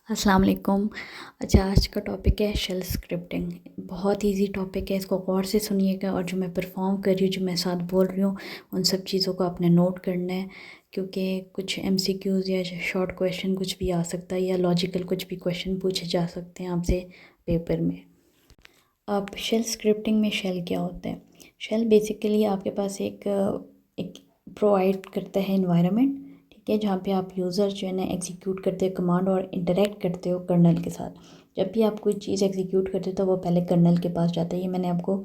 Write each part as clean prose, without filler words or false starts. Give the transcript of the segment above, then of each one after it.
अस्सलाम वालेकुम। अच्छा, आज का टॉपिक है शेल स्क्रिप्टिंग। बहुत इजी टॉपिक है, इसको गौर से सुनिएगा और जो मैं परफॉर्म कर रही हूँ, जो मैं साथ बोल रही हूँ, उन सब चीज़ों को आपने नोट करना है, क्योंकि कुछ एमसीक्यूज़ या शॉर्ट क्वेश्चन कुछ भी आ सकता है या लॉजिकल कुछ भी क्वेश्चन पूछे जा सकते हैं आपसे पेपर में। अब शेल स्क्रिप्टिंग में शेल क्या होता है? शेल बेसिकली आपके पास एक प्रोवाइड करता है इन्वायरमेंट, ठीक है, जहाँ पे आप यूज़र जो है ना एग्जीक्यूट करते हो कमांड और इंटरेक्ट करते हो कर्नल के साथ। जब भी आप कोई चीज़ एग्जीक्यूट करते हो तो वो पहले कर्नल के पास जाता है। ये मैंने आपको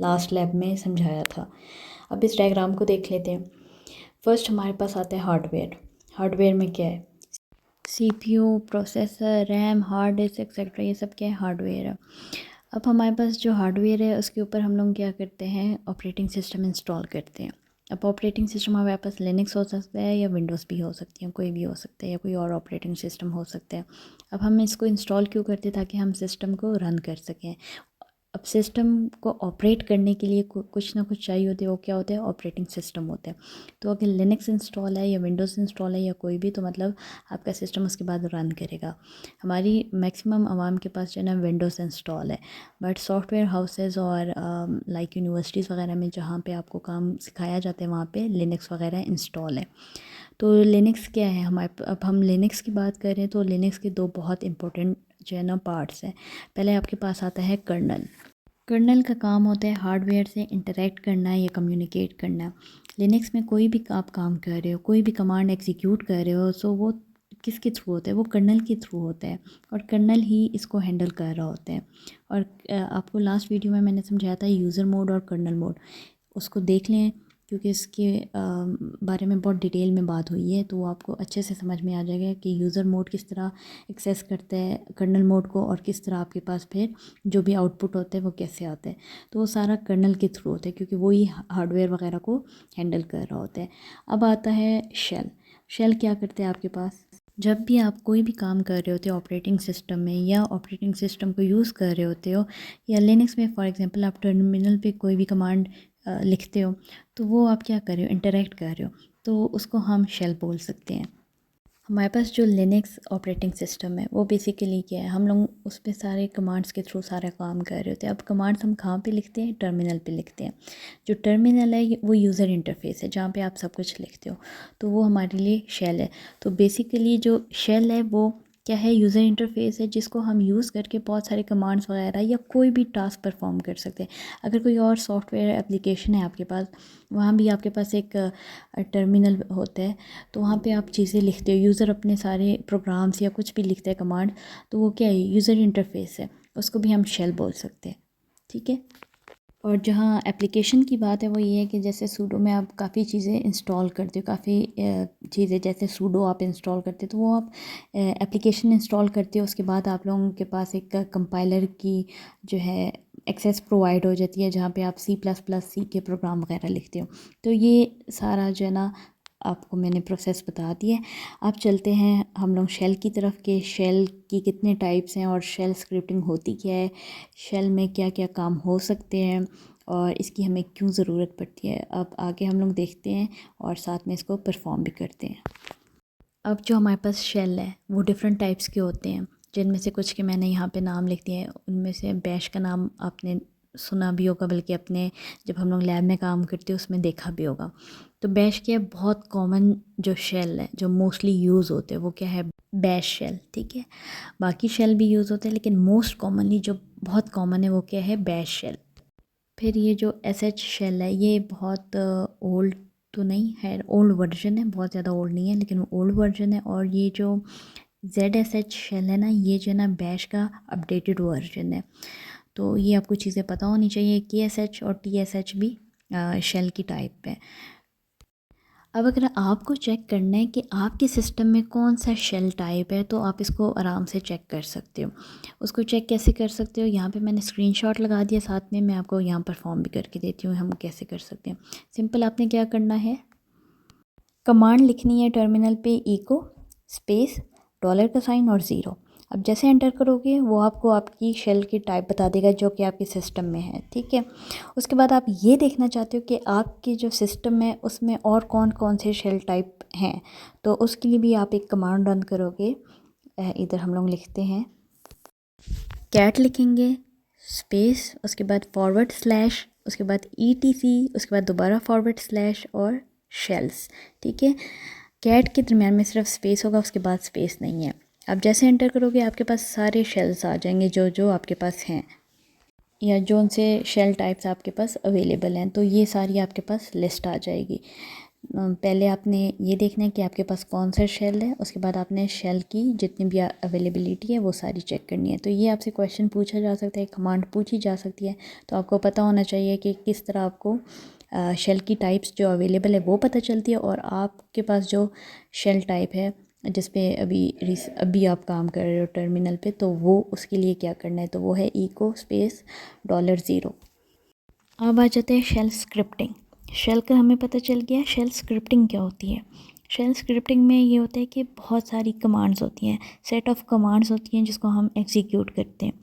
लास्ट लैब में समझाया था। अब इस डायग्राम को देख लेते हैं। फर्स्ट हमारे पास आता है हार्डवेयर। हार्डवेयर में क्या है? CPU, processor, RAM, hard disk etcetera, ये सब क्या है? हार्डवेयर है। अब हमारे पास जो हार्डवेयर है उसके ऊपर हम लोग क्या करते हैं? ऑपरेटिंग सिस्टम इंस्टॉल करते हैं। अब ऑपरेटिंग सिस्टम हमारे पास लिनक्स हो सकता है या विंडोज़ भी हो सकती है, कोई भी हो सकता है या कोई और ऑपरेटिंग सिस्टम हो सकता है। अब हम इसको इंस्टॉल क्यों करते हैं? ताकि हम सिस्टम को रन कर सकें। अब सिस्टम को ऑपरेट करने के लिए कुछ ना कुछ चाहिए होते हैं। वो क्या होता है? ऑपरेटिंग सिस्टम होता है। तो अगर लिनक्स इंस्टॉल है या विंडोज़ इंस्टॉल है या कोई भी, तो मतलब आपका सिस्टम उसके बाद रन करेगा। हमारी मैक्सिमम आवाम के पास जो है ना विंडोज़ इंस्टॉल है, बट सॉफ्टवेयर हाउसेज और लाइक यूनिवर्सिटीज़ वगैरह में जहाँ पे आपको काम सिखाया जाता है वहाँ पे लिनक्स वगैरह इंस्टॉल है। तो लिनक्स क्या है हमारे? अब हम लिनक्स की बात करें तो लिनक्स के दो बहुत इंपॉर्टेंट जो है ना पार्ट्स हैं। पहले आपके पास आता है कर्नल। कर्नल का काम होता है हार्डवेयर से इंटरेक्ट करना या कम्युनिकेट करना। लिनक्स में कोई भी आप काम कर रहे हो, कोई भी कमांड एग्जीक्यूट कर रहे हो, सो वो किसके थ्रू होता है? वो कर्नल के थ्रू होता है और कर्नल ही इसको हैंडल कर रहा होता है। और आपको लास्ट वीडियो में मैंने समझाया था यूज़र मोड और कर्नल मोड, उसको देख लें क्योंकि इसके बारे में बहुत डिटेल में बात हुई है, तो वो आपको अच्छे से समझ में आ जाएगा कि यूज़र मोड किस तरह एक्सेस करता है कर्नल मोड को और किस तरह आपके पास फिर जो भी आउटपुट होता है वो कैसे आता है। तो वो सारा कर्नल के थ्रू होता है क्योंकि वो ही हार्डवेयर वगैरह को हैंडल कर रहा होता है। अब आता है शेल। शेल क्या करते हैं आपके पास? जब भी आप कोई भी काम कर रहे होते हो ऑपरेटिंग सिस्टम में या ऑपरेटिंग सिस्टम को यूज़ कर रहे होते हो या लिनक्स में फॉर एग्जांपल आप टर्मिनल पे कोई भी कमांड लिखते हो, तो वो आप क्या कर रहे हो? इंटरेक्ट कर रहे हो, तो उसको हम शेल बोल सकते हैं। हमारे पास जो लिनक्स ऑपरेटिंग सिस्टम है वो बेसिकली क्या है? हम लोग उस पर सारे कमांड्स के थ्रू सारा काम कर रहे होते हैं। अब कमांड्स हम कहाँ पे लिखते हैं? टर्मिनल पे लिखते हैं। जो टर्मिनल है वो यूज़र इंटरफेस है जहाँ पे आप सब कुछ लिखते हो, तो वो हमारे लिए शेल है। तो बेसिकली जो शेल है वो क्या है? यूज़र इंटरफेस है जिसको हम यूज़ करके बहुत सारे कमांड्स वगैरह या कोई भी टास्क परफॉर्म कर सकते हैं। अगर कोई और सॉफ्टवेयर एप्लीकेशन है आपके पास, वहाँ भी आपके पास एक टर्मिनल होता है, तो वहाँ पे आप चीज़ें लिखते हो, यूज़र अपने सारे प्रोग्राम्स या कुछ भी लिखता है कमांड, तो वो क्या है? यूज़र इंटरफेस है, उसको भी हम शेल बोल सकते हैं, ठीक है। और जहाँ एप्लीकेशन की बात है वो ये है कि जैसे सूडो में आप काफ़ी चीज़ें इंस्टॉल करते हो, काफ़ी चीज़ें जैसे सूडो आप इंस्टॉल करते हो, तो वो आप एप्लीकेशन इंस्टॉल करते हो, उसके बाद आप लोगों के पास एक कंपाइलर की जो है एक्सेस प्रोवाइड हो जाती है जहाँ पे आप C++ के प्रोग्राम वगैरह लिखते हो। तो ये सारा जो है ना आपको मैंने प्रोसेस बता दी है। आप चलते हैं हम लोग शेल की तरफ के शेल की कितने टाइप्स हैं और शेल स्क्रिप्टिंग होती क्या है, शेल में क्या क्या काम हो सकते हैं और इसकी हमें क्यों ज़रूरत पड़ती है। अब आगे हम लोग देखते हैं और साथ में इसको परफॉर्म भी करते हैं। अब जो हमारे पास शेल है वो डिफरेंट टाइप्स के होते हैं, जिनमें से कुछ के मैंने यहाँ पे नाम लिख दिए हैं। उनमें से बैश का नाम आपने सुना भी होगा, बल्कि अपने जब हम लोग लैब में काम करते हैं उसमें देखा भी होगा। तो बैश क्या है? बहुत कॉमन जो शेल है जो मोस्टली यूज़ होते हैं वो क्या है? बैश शेल, ठीक है। बाकी शेल भी यूज़ होते हैं लेकिन मोस्ट कॉमनली जो बहुत कॉमन है वो क्या है? Bash shell. फिर ये जो SH शेल है ये बहुत ओल्ड तो नहीं है, ओल्ड वर्जन है, बहुत ज़्यादा ओल्ड नहीं है लेकिन ओल्ड वर्जन है। और ये जो ZSH शेल है ना, ये जो है ना बैश का अपडेटेड वर्जन है। तो ये आपको चीज़ें पता होनी चाहिए। KSH और TSH भी शेल की टाइप है। अब अगर आपको चेक करना है कि आपके सिस्टम में कौन सा शेल टाइप है, तो आप इसको आराम से चेक कर सकते हो। उसको चेक कैसे कर सकते हो? यहाँ पे मैंने स्क्रीनशॉट लगा दिया, साथ में मैं आपको यहाँ परफॉर्म भी करके देती हूँ हम कैसे कर सकते हैं। सिंपल, आपने क्या करना है, कमांड लिखनी है टर्मिनल पे इको स्पेस डॉलर का साइन और ज़ीरो। अब जैसे एंटर करोगे वो आपको आपकी शेल की टाइप बता देगा जो कि आपके सिस्टम में है, ठीक है। उसके बाद आप ये देखना चाहते हो कि आपके जो सिस्टम है उसमें और कौन कौन से शेल टाइप हैं, तो उसके लिए भी आप एक कमांड रन करोगे इधर हम लोग लिखते हैं कैट लिखेंगे स्पेस, उसके बाद फॉरवर्ड स्लैश, उसके बाद ETC, उसके बाद दोबारा फॉरवर्ड स्लैश और शेल्स। ठीक है, कैट के दरम्यान में सिर्फ स्पेस होगा, उसके बाद स्पेस नहीं है। अब जैसे एंटर करोगे आपके पास सारे शेल्स आ जाएंगे जो जो आपके पास हैं या जो उनसे शेल टाइप्स आपके पास अवेलेबल हैं, तो ये सारी आपके पास लिस्ट आ जाएगी। पहले आपने ये देखना है कि आपके पास कौन सा शेल है, उसके बाद आपने शेल की जितनी भी अवेलेबिलिटी है वो सारी चेक करनी है। तो ये आपसे क्वेश्चन पूछा जा सकता है, कमांड पूछी जा सकती है, तो आपको पता होना चाहिए कि किस तरह आपको शेल की टाइप्स जो अवेलेबल है वो पता चलती है, और आपके पास जो शेल टाइप है जिस पे अभी आप काम कर रहे हो टर्मिनल पे, तो वो उसके लिए क्या करना है, तो वो है इको स्पेस $0। अब आ जाते हैं शेल स्क्रिप्टिंग। शेल का हमें पता चल गया, शेल स्क्रिप्टिंग क्या होती है। शेल स्क्रिप्टिंग में ये होता है कि बहुत सारी कमांड्स होती हैं, सेट ऑफ कमांड्स होती हैं जिसको हम एग्जीक्यूट करते हैं।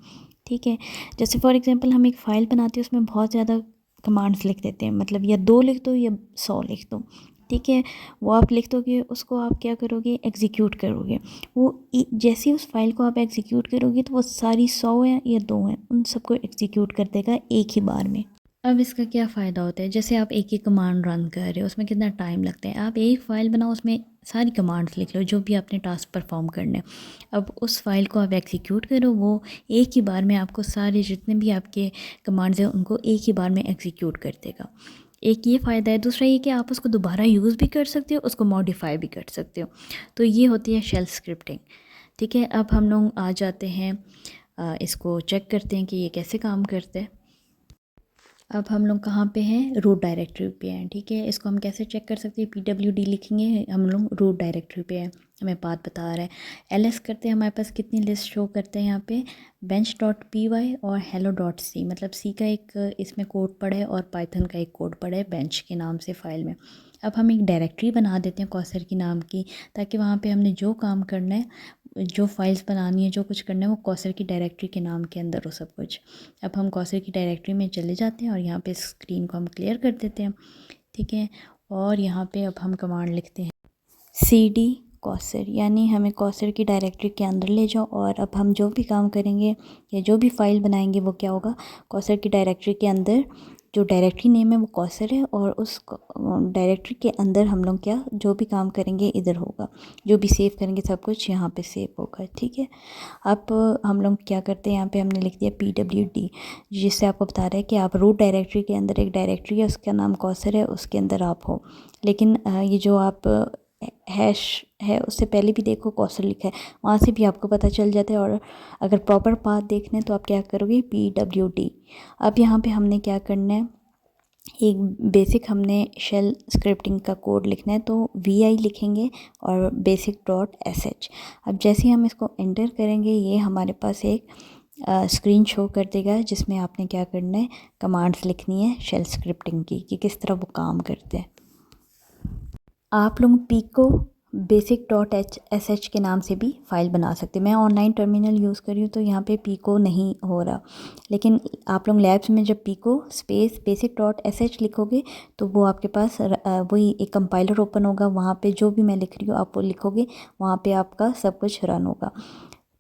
ठीक है, जैसे फॉर एग्जांपल हम एक फ़ाइल बनाते हैं, उसमें बहुत ज़्यादा कमांड्स लिख देते हैं, मतलब या 2 लिख दो या 100 लिख दो। ठीक है, वो आप लिख दोगे, उसको आप क्या करोगे, एग्जीक्यूट करोगे। वो जैसे ही उस फाइल को आप एग्जीक्यूट करोगे तो वो सारी 100 हैं या 2 हैं, उन सबको एग्जीक्यूट कर देगा एक ही बार में। अब इसका क्या फ़ायदा होता है, जैसे आप एक ही कमांड रन कर रहे हो, उसमें कितना टाइम लगता है। आप एक फ़ाइल बनाओ, उसमें सारी कमांड्स लिख लो जो भी आपने टास्क परफॉर्म करने हैं। अब उस फाइल को आप एग्जीक्यूट करो, वो एक ही बार में आपको सारे जितने भी आपके कमांड्स हैं उनको एक ही बार में एग्जीक्यूट कर देगा। एक ये फ़ायदा है। दूसरा ये कि आप उसको दोबारा यूज़ भी कर सकते हो, उसको मॉडिफाई भी कर सकते हो। तो ये होती है शेल स्क्रिप्टिंग। ठीक है, अब हम लोग आ जाते हैं, इसको चेक करते हैं कि ये कैसे काम करते हैं। अब हम लोग कहाँ पे हैं, रूट डायरेक्टरी पे हैं। ठीक है, इसको हम कैसे चेक कर सकते हैं, PWD लिखेंगे, हम लोग रूट डायरेक्टरी पे हैं, हमें पाथ बता रहा है। LS करते हैं, हमारे पास कितनी लिस्ट शो करते हैं यहाँ पे, bench.py और hello.c, मतलब C का एक इसमें कोड पड़ा है और पाइथन का एक कोड पड़ा है बेंच के नाम से फ़ाइल में। अब हम एक डायरेक्टरी बना देते हैं कॉसर की नाम की, ताकि वहाँ पे हमने जो काम करना है, जो फाइल्स बनानी है, जो कुछ करना है, वो कॉसर की डायरेक्टरी के नाम के अंदर हो सब कुछ। अब हम कॉसर की डायरेक्टरी में चले जाते हैं और यहाँ पे स्क्रीन को हम क्लियर कर देते हैं। ठीक है, और यहाँ पे अब हम कमांड लिखते हैं CD कॉसर, यानी हमें कॉसर की डायरेक्टरी के अंदर ले जाओ, और अब हम जो भी काम करेंगे या जो भी फाइल बनाएंगे वो क्या होगा, कॉसर की डायरेक्टरी के अंदर जो डायरेक्टरी नेम है वो कॉसर है, और उस डायरेक्टरी के अंदर हम लोग क्या जो भी काम करेंगे इधर होगा, जो भी सेव करेंगे सब कुछ यहाँ पे सेव होगा। ठीक है, अब हम लोग क्या करते हैं, यहाँ पे हमने लिख दिया PWD, जिससे आपको बता रहा है कि आप रूट डायरेक्टरी के अंदर एक डायरेक्टरी है, उसका नाम कॉसर है, उसके अंदर आप हो। लेकिन ये जो आप हैश है उससे पहले भी देखो कॉसर लिखा है, वहाँ से भी आपको पता चल जाता है। और अगर प्रॉपर पाथ देखना है तो आप क्या करोगे, PWD। अब यहाँ पे हमने क्या करना है, एक बेसिक हमने शेल स्क्रिप्टिंग का कोड लिखना है, तो VI लिखेंगे और basic.sh। अब जैसे ही हम इसको एंटर करेंगे, ये हमारे पास एक स्क्रीन शो कर देगा जिसमें आपने क्या करना है, कमांड्स लिखनी है शेल स्क्रिप्टिंग की, कि किस तरह वो काम करते हैं। आप लोग पिको basic.sh के नाम से भी फ़ाइल बना सकते हैं। मैं ऑनलाइन टर्मिनल यूज़ कर रही हूँ तो यहाँ पे पिको नहीं हो रहा, लेकिन आप लोग लैब्स में जब पिको स्पेस basic.sh लिखोगे तो वो आपके पास वही एक कंपाइलर ओपन होगा, वहाँ पे जो भी मैं लिख रही हूँ आप वो लिखोगे, वहाँ पे आपका सब कुछ रन होगा।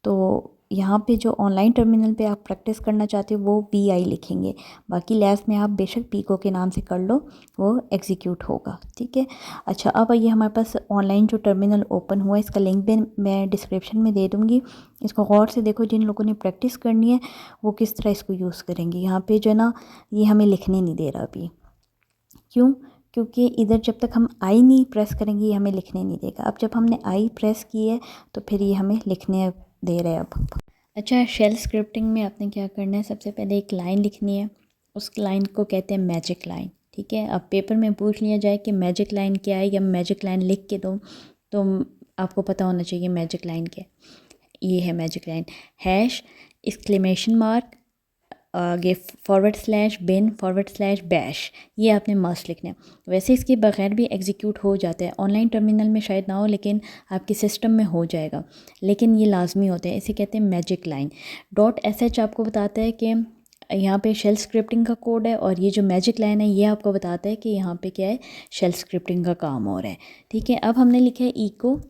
तो यहाँ पे जो ऑनलाइन टर्मिनल पे आप प्रैक्टिस करना चाहते हो वो VI लिखेंगे, बाकी लैब्स में आप बेशक पिको के नाम से कर लो, वो एग्जीक्यूट होगा। ठीक है, अच्छा, अब ये हमारे पास ऑनलाइन जो टर्मिनल ओपन हुआ है, इसका लिंक भी मैं डिस्क्रिप्शन में दे दूँगी। इसको गौर से देखो, जिन लोगों ने प्रैक्टिस करनी है वो किस तरह इसको यूज़ करेंगे। यहाँ पर जो है ना, ये हमें लिखने नहीं दे रहा अभी, क्यों, क्योंकि इधर जब तक हम आई नहीं प्रेस करेंगे ये हमें लिखने नहीं देगा। अब जब हमने आई प्रेस की है तो फिर ये हमें लिखने दे रहे हैं अब। अच्छा, शेल स्क्रिप्टिंग में आपने क्या करना है, सबसे पहले एक लाइन लिखनी है, उस लाइन को कहते हैं मैजिक लाइन। ठीक है, अब पेपर में पूछ लिया जाए कि मैजिक लाइन क्या है, या मैजिक लाइन लिख के दो, तो आपको पता होना चाहिए मैजिक लाइन क्या है। ये है magic line, hash exclamation mark आगे /bin/bash, ये आपने मस्ट लिखना है। वैसे इसके बगैर भी एग्जीक्यूट हो जाता है, ऑनलाइन टर्मिनल में शायद ना हो लेकिन आपके सिस्टम में हो जाएगा, लेकिन ये लाजमी होता है, इसे कहते हैं मैजिक लाइन। .sh आपको बताता है कि यहाँ पे शेल स्क्रिप्टिंग का कोड है, और ये जो मैजिक लाइन है ये आपको बताता है कि यहाँ पे क्या है, शेल स्क्रिप्टिंग का काम हो रहा है। ठीक है, अब हमने लिखा है इको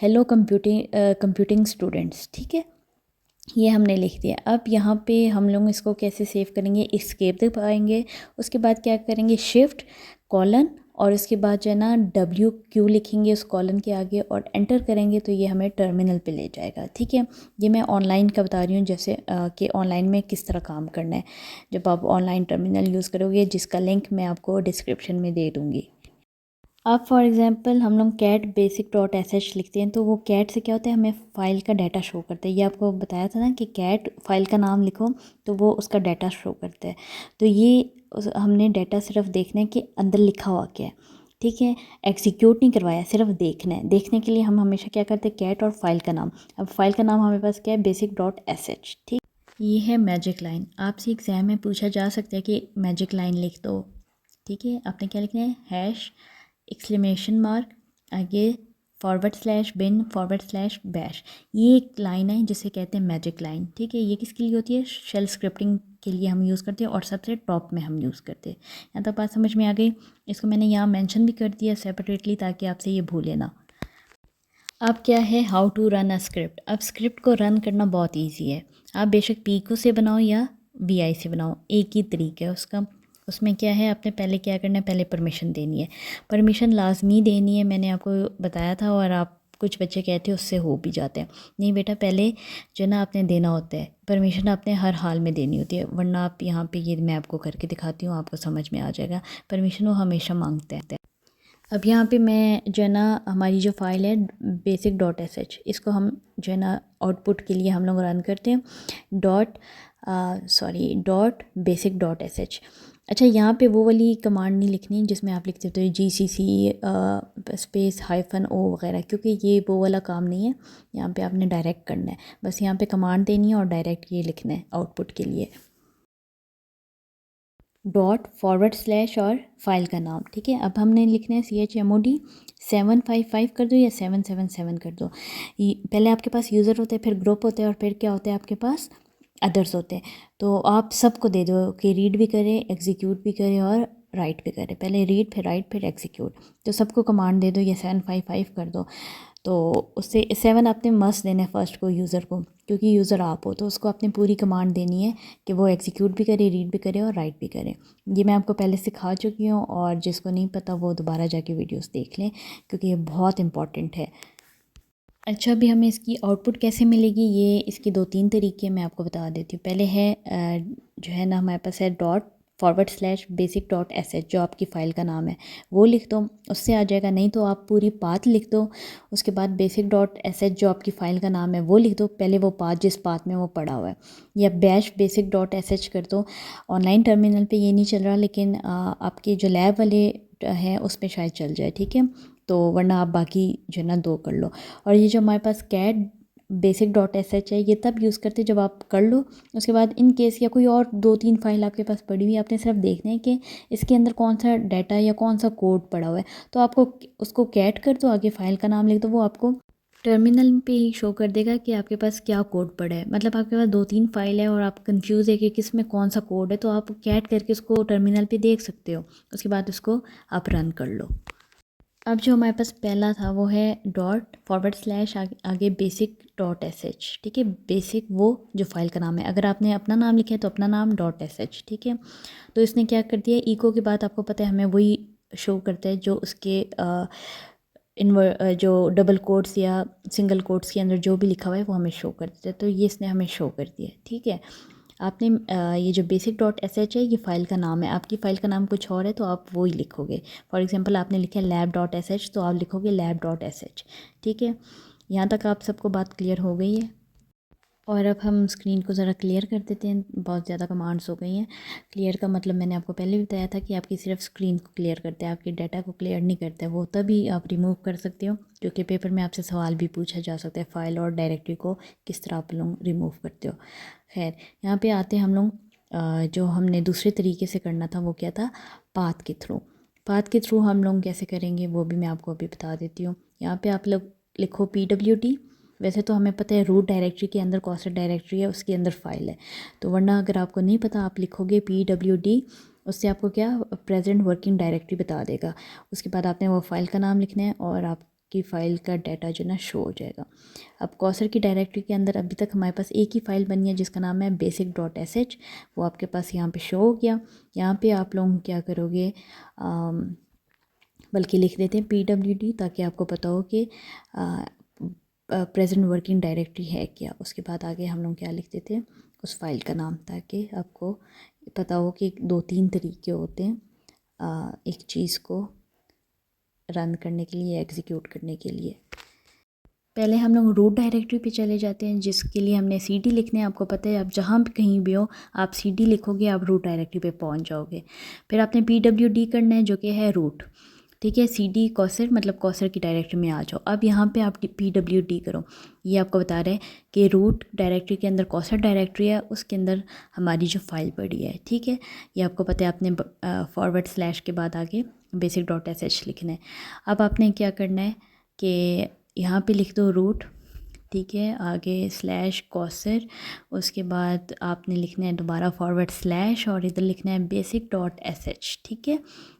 हेलो कंप्यूटिंग स्टूडेंट्स, ठीक है, ये हमने लिख दिया। अब यहाँ पे हम लोग इसको कैसे सेव करेंगे, एस्केप दबाएंगे, उसके बाद क्या करेंगे, शिफ्ट कॉलन, और उसके बाद जो है ना WQ लिखेंगे उस कॉलन के आगे और एंटर करेंगे, तो ये हमें टर्मिनल पे ले जाएगा। ठीक है, ये मैं ऑनलाइन का बता रही हूँ, जैसे कि ऑनलाइन में किस तरह काम करना है जब आप ऑनलाइन टर्मिनल यूज़ करोगे, जिसका लिंक मैं आपको डिस्क्रिप्शन में दे दूँगी। अब फॉर एग्ज़ाम्पल हम लोग कैट बेसिक डॉट sh लिखते हैं, तो वो कैट से क्या होता है, हमें फ़ाइल का डाटा शो करता है। ये आपको बताया था ना कि कैट फाइल का नाम लिखो तो वो उसका डाटा शो करता है। तो ये हमने डाटा सिर्फ देखना है कि अंदर लिखा हुआ क्या है, ठीक है, एग्जीक्यूट नहीं करवाया, सिर्फ देखना है। देखने के लिए हम हमेशा क्या करते हैं, कैट और फाइल का नाम। अब फाइल का नाम हमारे पास क्या है, बेसिक डॉट sh, ठीक। ये है मैजिक लाइन। आपसे एग्ज़ाम में पूछा जा सकता है कि मैजिक लाइन लिख दो, ठीक है। आपने क्या लिखना है, हैश एक्सक्लेमेशन मार्क आगे /bin/बैश। ये एक लाइन है जिसे कहते हैं मैजिक लाइन, ठीक है। ये किसके लिए होती है, शेल स्क्रिप्टिंग के लिए हम यूज़ करते हैं और सबसे टॉप में हम यूज़ करते हैं। यहाँ तक बात समझ में आ गई। इसको मैंने यहाँ मेंशन भी कर दिया सेपरेटली ताकि आपसे ये भूले ना। अब क्या है, how to run a script. अब स्क्रिप्ट को रन करना बहुत ईजी है। आप बेशक पीको से बनाओ या VI से बनाओ, एक ही तरीका है उसका। उसमें क्या है, आपने पहले क्या करना है, पहले परमिशन देनी है। परमिशन लाजमी देनी है, मैंने आपको बताया था। और आप कुछ बच्चे कहते हैं उससे हो भी जाते हैं। नहीं बेटा, पहले जो ना आपने देना होता है परमिशन, आपने हर हाल में देनी होती है, वरना आप यहाँ पे ये मैं आपको करके दिखाती हूँ, आपको समझ में आ जाएगा। परमिशन वो हमेशा मांगते हैं। अब यहाँ पे मैं जो है ना, हमारी जो फ़ाइल है बेसिक डॉट sh, इसको हम जो है ना आउटपुट के लिए हम लोग रन करते हैं डॉट बेसिक डॉट sh। अच्छा, यहाँ पे वो वाली कमांड नहीं लिखनी जिसमें आप लिखते हो GCC स्पेस -o वगैरह, क्योंकि ये वो वाला काम नहीं है। यहाँ पे आपने डायरेक्ट करना है, बस यहाँ पे कमांड देनी है और डायरेक्ट ये लिखना है आउटपुट के लिए। ./ और फाइल का नाम, ठीक है। अब हमने लिखना है CHMOD 755 कर दो या 777 कर दो। पहले आपके पास यूज़र होते हैं, फिर ग्रुप होते हैं, और फिर क्या होते हैं आपके पास, अदर्स होते हैं। तो आप सबको दे दो कि रीड भी करें, एग्जीक्यूट भी करें और राइट भी करें। पहले रीड, फिर राइट, फिर एग्जीक्यूट। तो सबको कमांड दे दो, या 755 कर दो। तो उससे 7 आपने मस्ट देना है फर्स्ट को, यूज़र को, क्योंकि यूज़र आप हो, तो उसको आपने पूरी कमांड देनी है कि वो एग्जीक्यूट भी करे, रीड भी करे और राइट भी करे। ये मैं आपको पहले सिखा चुकी हूँ, और जिसको नहीं पता वो दोबारा जाके वीडियोस देख लें, क्योंकि ये बहुत इंपॉर्टेंट है। अच्छा, अभी हमें इसकी आउटपुट कैसे मिलेगी, ये इसके 2-3 तरीके मैं आपको बता देती हूँ। पहले है जो है ना, हमारे पास है ./basic डॉट sh, जो आपकी फ़ाइल का नाम है वो लिख दो, उससे आ जाएगा। नहीं तो आप पूरी पाथ लिख दो, उसके बाद बेसिक डॉट sh जो आपकी फ़ाइल का नाम है वो लिख दो, पहले वो पाथ जिस पाथ में वो पड़ा हुआ है। या बैश बेसिक डॉट sh कर दो। ऑनलाइन टर्मिनल पे ये नहीं चल रहा, लेकिन आपके जो लैब वाले हैं उस पर शायद चल जाए, ठीक है। तो वरना आप बाकी जो है ना 2 कर लो। और ये जो हमारे पास कैट बेसिक डॉट sh है, ये तब यूज़ करते जब आप कर लो। उसके बाद इन केस या कोई और 2-3 फाइल आपके पास पड़ी हुई है, आपने सिर्फ देखना है कि इसके अंदर कौन सा डाटा या कौन सा कोड पड़ा हुआ है, तो आपको उसको कैट कर दो, आगे फाइल का नाम लिख दो, वो आपको टर्मिनल पे ही शो कर देगा कि आपके पास क्या कोड पड़ा है। मतलब आपके पास 2-3 फाइल है और आप कंफ्यूज है कि किस में कौन सा कोड है, तो आप कैट करके उसको टर्मिनल पे देख सकते हो। उसके बाद उसको आप रन कर लो। अब जो हमारे पास पहला था वो है आगे बेसिक डॉट sh, ठीक है। बेसिक वो जो फाइल का नाम है, अगर आपने अपना नाम लिखा है तो अपना नाम .sh, ठीक है। तो इसने क्या कर दिया, इको के बाद आपको पता है हमें वही शो करता है जो उसके जो डबल कोट्स या सिंगल कोट्स के अंदर जो भी लिखा हुआ है वो हमें शो कर देता है। तो ये इसने हमें शो कर दिया, ठीक है। आपने ये जो बेसिक डॉट sh है, ये फ़ाइल का नाम है। आपकी फ़ाइल का नाम कुछ और है तो आप वो ही लिखोगे। फॉर एग्जांपल आपने लिखा है लैब डॉट sh, तो आप लिखोगे लैब डॉट sh, ठीक है। यहाँ तक आप सबको बात क्लियर हो गई है। और अब हम स्क्रीन को ज़रा क्लियर कर देते हैं, बहुत ज़्यादा कमांड्स हो गई हैं। क्लियर का मतलब मैंने आपको पहले भी बताया था कि आपकी सिर्फ स्क्रीन को क्लियर करते हैं, आपके डाटा को क्लियर नहीं करते। वो तभी आप रिमूव कर सकते हो, क्योंकि पेपर में आपसे सवाल भी पूछा जा सकता है, फ़ाइल और डायरेक्टरी को किस तरह आप लोग रिमूव करते हो। खैर, यहाँ पर आते हैं हम लोग, जो हमने दूसरे तरीके से करना था वो क्या था, पाथ के थ्रू। पाथ के थ्रू हम लोग कैसे करेंगे वो भी मैं आपको अभी बता देती हूँ। यहाँ पे आप लोग लिखो PWD। वैसे तो हमें पता है रूट डायरेक्टरी के अंदर कौन सा डायरेक्टरी है, उसके अंदर फ़ाइल है। तो वरना अगर आपको नहीं पता, आप लिखोगे PWD, उससे आपको क्या प्रेजेंट वर्किंग डायरेक्टरी बता देगा। उसके बाद आपने वो फ़ाइल का नाम लिखना है और आप की फ़ाइल का डाटा जो ना शो हो जाएगा। अब कॉसर की डायरेक्टरी के अंदर अभी तक हमारे पास एक ही फ़ाइल बनी है जिसका नाम है basic.sh। वो आपके पास यहाँ पे शो हो गया। यहाँ पे आप लोग क्या करोगे, बल्कि लिख देते हैं PWD, ताकि आपको पता हो कि प्रेजेंट वर्किंग डायरेक्टरी है क्या। उसके बाद आगे हम लोग क्या लिख देते हैं, उस फाइल का नाम, ताकि आपको पता हो कि 2-3 तरीके होते हैं एक चीज़ को रन करने के लिए, एग्जीक्यूट करने के लिए। पहले हम लोग रूट डायरेक्टरी पे चले जाते हैं, जिसके लिए हमने CD लिखने हैं। आपको पता है, आप जहाँ भी कहीं भी हो आप CD लिखोगे, आप रूट डायरेक्टरी पे पहुँच जाओगे। फिर आपने PWD करना है, जो कि है रूट, ठीक है। CD कॉसर, मतलब कॉसर की डायरेक्टरी में आ जाओ। अब यहाँ पे आप PWD करो। ये आपको बता रहे हैं कि रूट डायरेक्टरी के अंदर कॉसर डायरेक्टरी है, उसके अंदर हमारी जो फाइल पड़ी है, ठीक है। ये आपको पता है, आपने फॉरवर्ड स्लैश के बाद आगे basic.sh लिखना है। अब आपने क्या करना है कि यहाँ पे लिख दो रूट, ठीक है, आगे स्लैश कॉसर, उसके बाद आपने लिखना है दोबारा फॉरवर्ड स्लैश और इधर लिखना है basic.sh, ठीक है।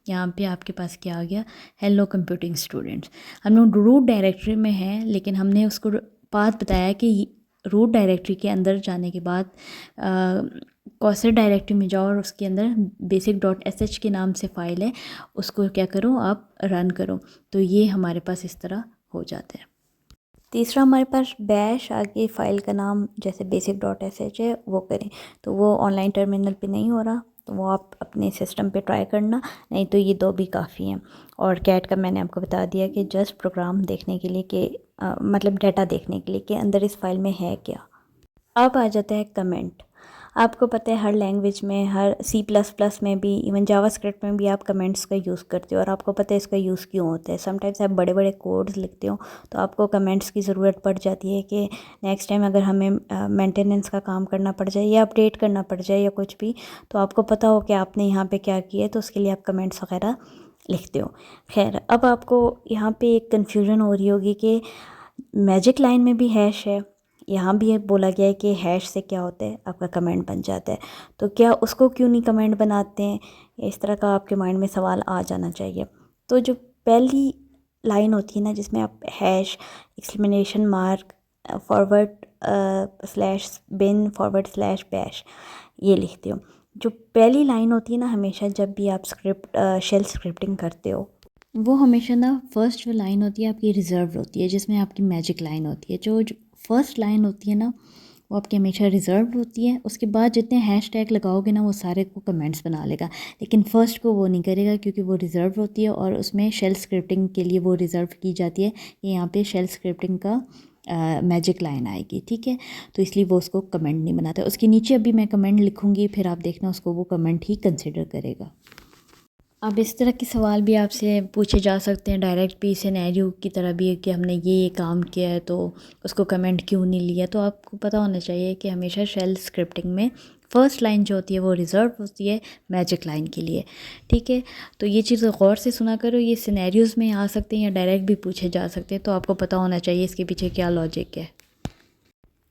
यहाँ पे आपके पास क्या आ गया, हेलो कंप्यूटिंग स्टूडेंट्स। हम लोग रूट डायरेक्टरी में हैं, लेकिन हमने उसको बात बताया कि रूट डायरेक्टरी के अंदर जाने के बाद कॉसर डायरेक्टरी में जाओ और उसके अंदर basic.sh के नाम से फ़ाइल है, उसको क्या करो, आप रन करो। तो ये हमारे पास इस तरह हो जाता है। तीसरा हमारे पास बैश, आगे फ़ाइल का नाम जैसे basic.sh है वो करें। तो वो ऑनलाइन टर्मिनल पे नहीं हो रहा, तो वो आप अपने सिस्टम पे ट्राई करना, नहीं तो ये 2 भी काफ़ी हैं। और कैट का मैंने आपको बता दिया कि जस्ट प्रोग्राम देखने के लिए कि मतलब डाटा देखने के लिए कि अंदर इस फाइल में है क्या। अब आ जाता है कमेंट। आपको पता है हर लैंग्वेज में, हर C++ में भी, इवन जावास्क्रिप्ट में भी आप कमेंट्स का यूज़ करते हो, और आपको पता है इसका यूज़ क्यों होता है। समटाइम्स आप बड़े बड़े कोड्स लिखते हो तो आपको कमेंट्स की ज़रूरत पड़ जाती है कि नेक्स्ट टाइम अगर हमें मेंटेनेंस का काम करना पड़ जाए या अपडेट करना पड़ जाए या कुछ भी, तो आपको पता हो कि आपने यहाँ पर क्या किया है, तो उसके लिए आप कमेंट्स वगैरह लिखते हो। खैर, अब आपको यहाँ पर एक कन्फ्यूज़न हो रही होगी कि मैजिक लाइन में भी हैश है, यहाँ भी बोला गया है कि हैश से क्या होता है, आपका कमेंट बन जाता है, तो क्या उसको क्यों नहीं कमेंट बनाते हैं। इस तरह का आपके माइंड में सवाल आ जाना चाहिए। तो जो पहली लाइन होती है ना, जिसमें आप hash exclamation mark forward slash bin forward slash bash ये लिखते हो, जो पहली लाइन होती है ना, हमेशा जब भी आप शेल स्क्रिप्टिंग करते हो, वो हमेशा ना फर्स्ट जो लाइन होती है आपकी रिज़र्व होती है, जिसमें आपकी मैजिक लाइन होती है। जो फर्स्ट लाइन होती है ना, वो आपकी हमेशा रिज़र्व होती है। उसके बाद जितने हैशटैग लगाओगे ना, वो सारे को कमेंट्स बना लेगा, लेकिन फ़र्स्ट को वो नहीं करेगा, क्योंकि वो रिज़र्व होती है और उसमें शेल स्क्रिप्टिंग के लिए वो रिज़र्व की जाती है। यहाँ पे शेल स्क्रिप्टिंग का मैजिक लाइन आएगी, ठीक है, तो इसलिए वो उसको कमेंट नहीं बनाता। उसके नीचे अभी मैं कमेंट लिखूँगी, फिर आप देखना उसको वो कमेंट ही कंसिडर करेगा। अब इस तरह के सवाल भी आपसे पूछे जा सकते हैं, डायरेक्ट भी सिनेरियो की तरह भी है कि हमने ये काम किया है तो उसको कमेंट क्यों नहीं लिया। तो आपको पता होना चाहिए कि हमेशा शेल स्क्रिप्टिंग में फ़र्स्ट लाइन जो होती है वो रिज़र्व होती है मैजिक लाइन के लिए, ठीक है। तो ये चीज़ गौर से सुना करो, ये सिनेरियोज़ में आ सकते हैं या डायरेक्ट भी पूछे जा सकते हैं, तो आपको पता होना चाहिए इसके पीछे क्या लॉजिक है।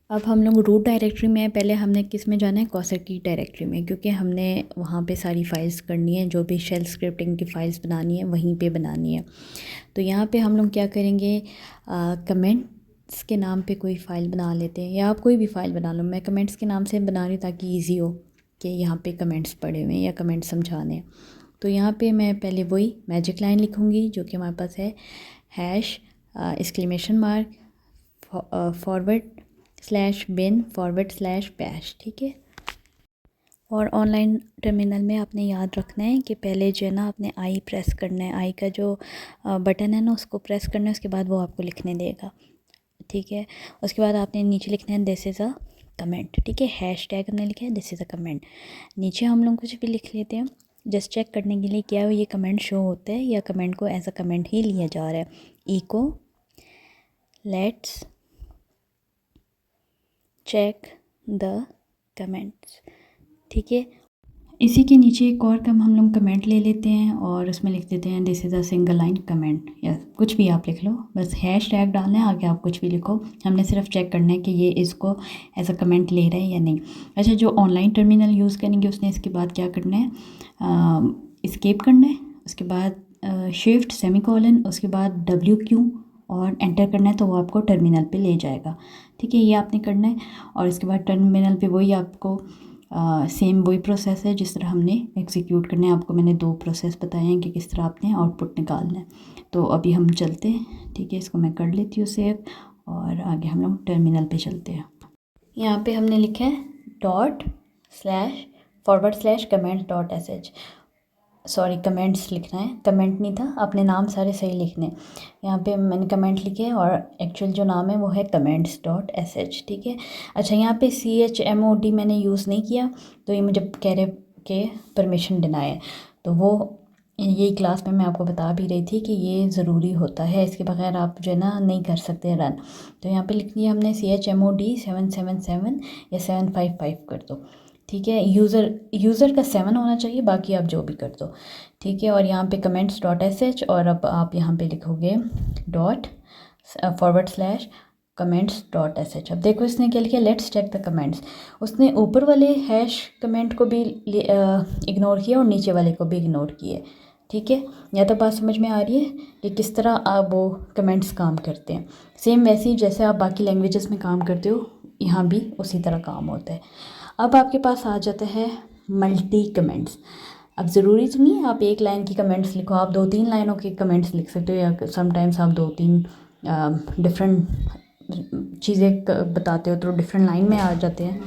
अब हम लोग रूट डायरेक्टरी में, पहले हमने किस में जाना है, कॉसर की डायरेक्टरी में, क्योंकि हमने वहाँ पे सारी फ़ाइल्स करनी है, जो भी शेल स्क्रिप्टिंग की फ़ाइल्स बनानी है वहीं पे बनानी है। तो यहाँ पे हम लोग क्या करेंगे, कमेंट्स के नाम पे कोई फ़ाइल बना लेते हैं, या आप कोई भी फ़ाइल बना लो। मैं कमेंट्स के नाम से बना रही हूँ ताकि ईजी हो कि यहाँ पे कमेंट्स पड़े हुए हैं या कमेंट्स समझाने। तो यहाँ पे मैं पहले वही मैजिक लाइन लिखूँगी जो कि हमारे पास है, hash exclamation mark forward slash bin forward slash bash, ठीक है। और ऑनलाइन टर्मिनल में आपने याद रखना है कि पहले जो है ना, आपने आई प्रेस करना है, आई का जो बटन है ना उसको प्रेस करना है, उसके बाद वो आपको लिखने देगा, ठीक है। उसके बाद आपने नीचे लिखना है दिस इज़ अ कमेंट, ठीक है। हैश टैग हमने लिखा है दिस इज़ अ कमेंट। नीचे हम लोग कुछ भी लिख लेते हैं जस्ट चेक करने के लिए क्या ये कमेंट शो होता है या कमेंट को एज अ कमेंट ही लिया जा रहा है। Echo let's check the comments, ठीक है। इसी के नीचे एक और हम लोग कमेंट ले लेते हैं और उसमें लिख देते हैं this is a single line comment, या कुछ भी आप लिख लो, बस हैश टैग डालना है, आगे आप कुछ भी लिखो। हमने सिर्फ चेक करना है कि ये इसको एज अ कमेंट ले रहा है या नहीं। अच्छा, जो ऑनलाइन टर्मिनल यूज़ करेंगे उसने इसके बाद क्या करना है, एस्केप करना है, उसके बाद शिफ्ट सेमीकोलन, उसके बाद WQ और एंटर करना है तो वो आपको टर्मिनल पे ले जाएगा। ठीक है, ये आपने करना है। और इसके बाद टर्मिनल पे वही आपको सेम वही प्रोसेस है जिस तरह हमने एग्जीक्यूट करना है। आपको मैंने 2 प्रोसेस बताए हैं कि किस तरह आपने आउटपुट निकालना है। तो अभी हम चलते हैं। ठीक है, इसको मैं कर लेती हूँ सेव और आगे हम लोग टर्मिनल पे चलते हैं। यहाँ पे हमने लिखा है .//comments.sh। सॉरी, कमेंट्स लिखना है, कमेंट नहीं था, अपने नाम सारे सही लिखने। यहाँ पे मैंने कमेंट लिखे हैं और एक्चुअल जो नाम है वो है comments.sh। ठीक है। अच्छा, यहाँ पे CHMOD मैंने यूज़ नहीं किया, तो ये मुझे कह रहे कि परमिशन डिनाई है। तो वो यही क्लास में मैं आपको बता भी रही थी कि ये ज़रूरी होता है, इसके बगैर आप जो है ना नहीं कर सकते रन। तो यहाँ पे लिख दिया हमने CHMOD 777 या 755 कर दो। ठीक है, यूज़र का 7 होना चाहिए, बाकी आप जो भी कर दो। ठीक है, और यहाँ पे comments.sh और अब आप यहाँ पे लिखोगे ./comments.sh। अब देखो इसने क्या लिखा, लेट्स चेक द कमेंट्स। उसने ऊपर वाले हैश कमेंट को भी इग्नोर किया और नीचे वाले को भी इग्नोर किया। ठीक है, या तो बात समझ में आ रही है कि किस तरह आप वो कमेंट्स काम करते हैं। सेम वैसे ही जैसे आप बाकी लैंग्वेजेस में काम करते हो, यहाँ भी उसी तरह काम होता है। अब आपके पास आ जाता है मल्टी कमेंट्स। अब ज़रूरी तो नहीं है आप एक लाइन की कमेंट्स लिखो, आप 2-3 लाइनों के कमेंट्स लिख सकते हो, या समटाइम्स आप 2-3 डिफरेंट चीज़ें बताते हो तो डिफरेंट लाइन में आ जाते हैं।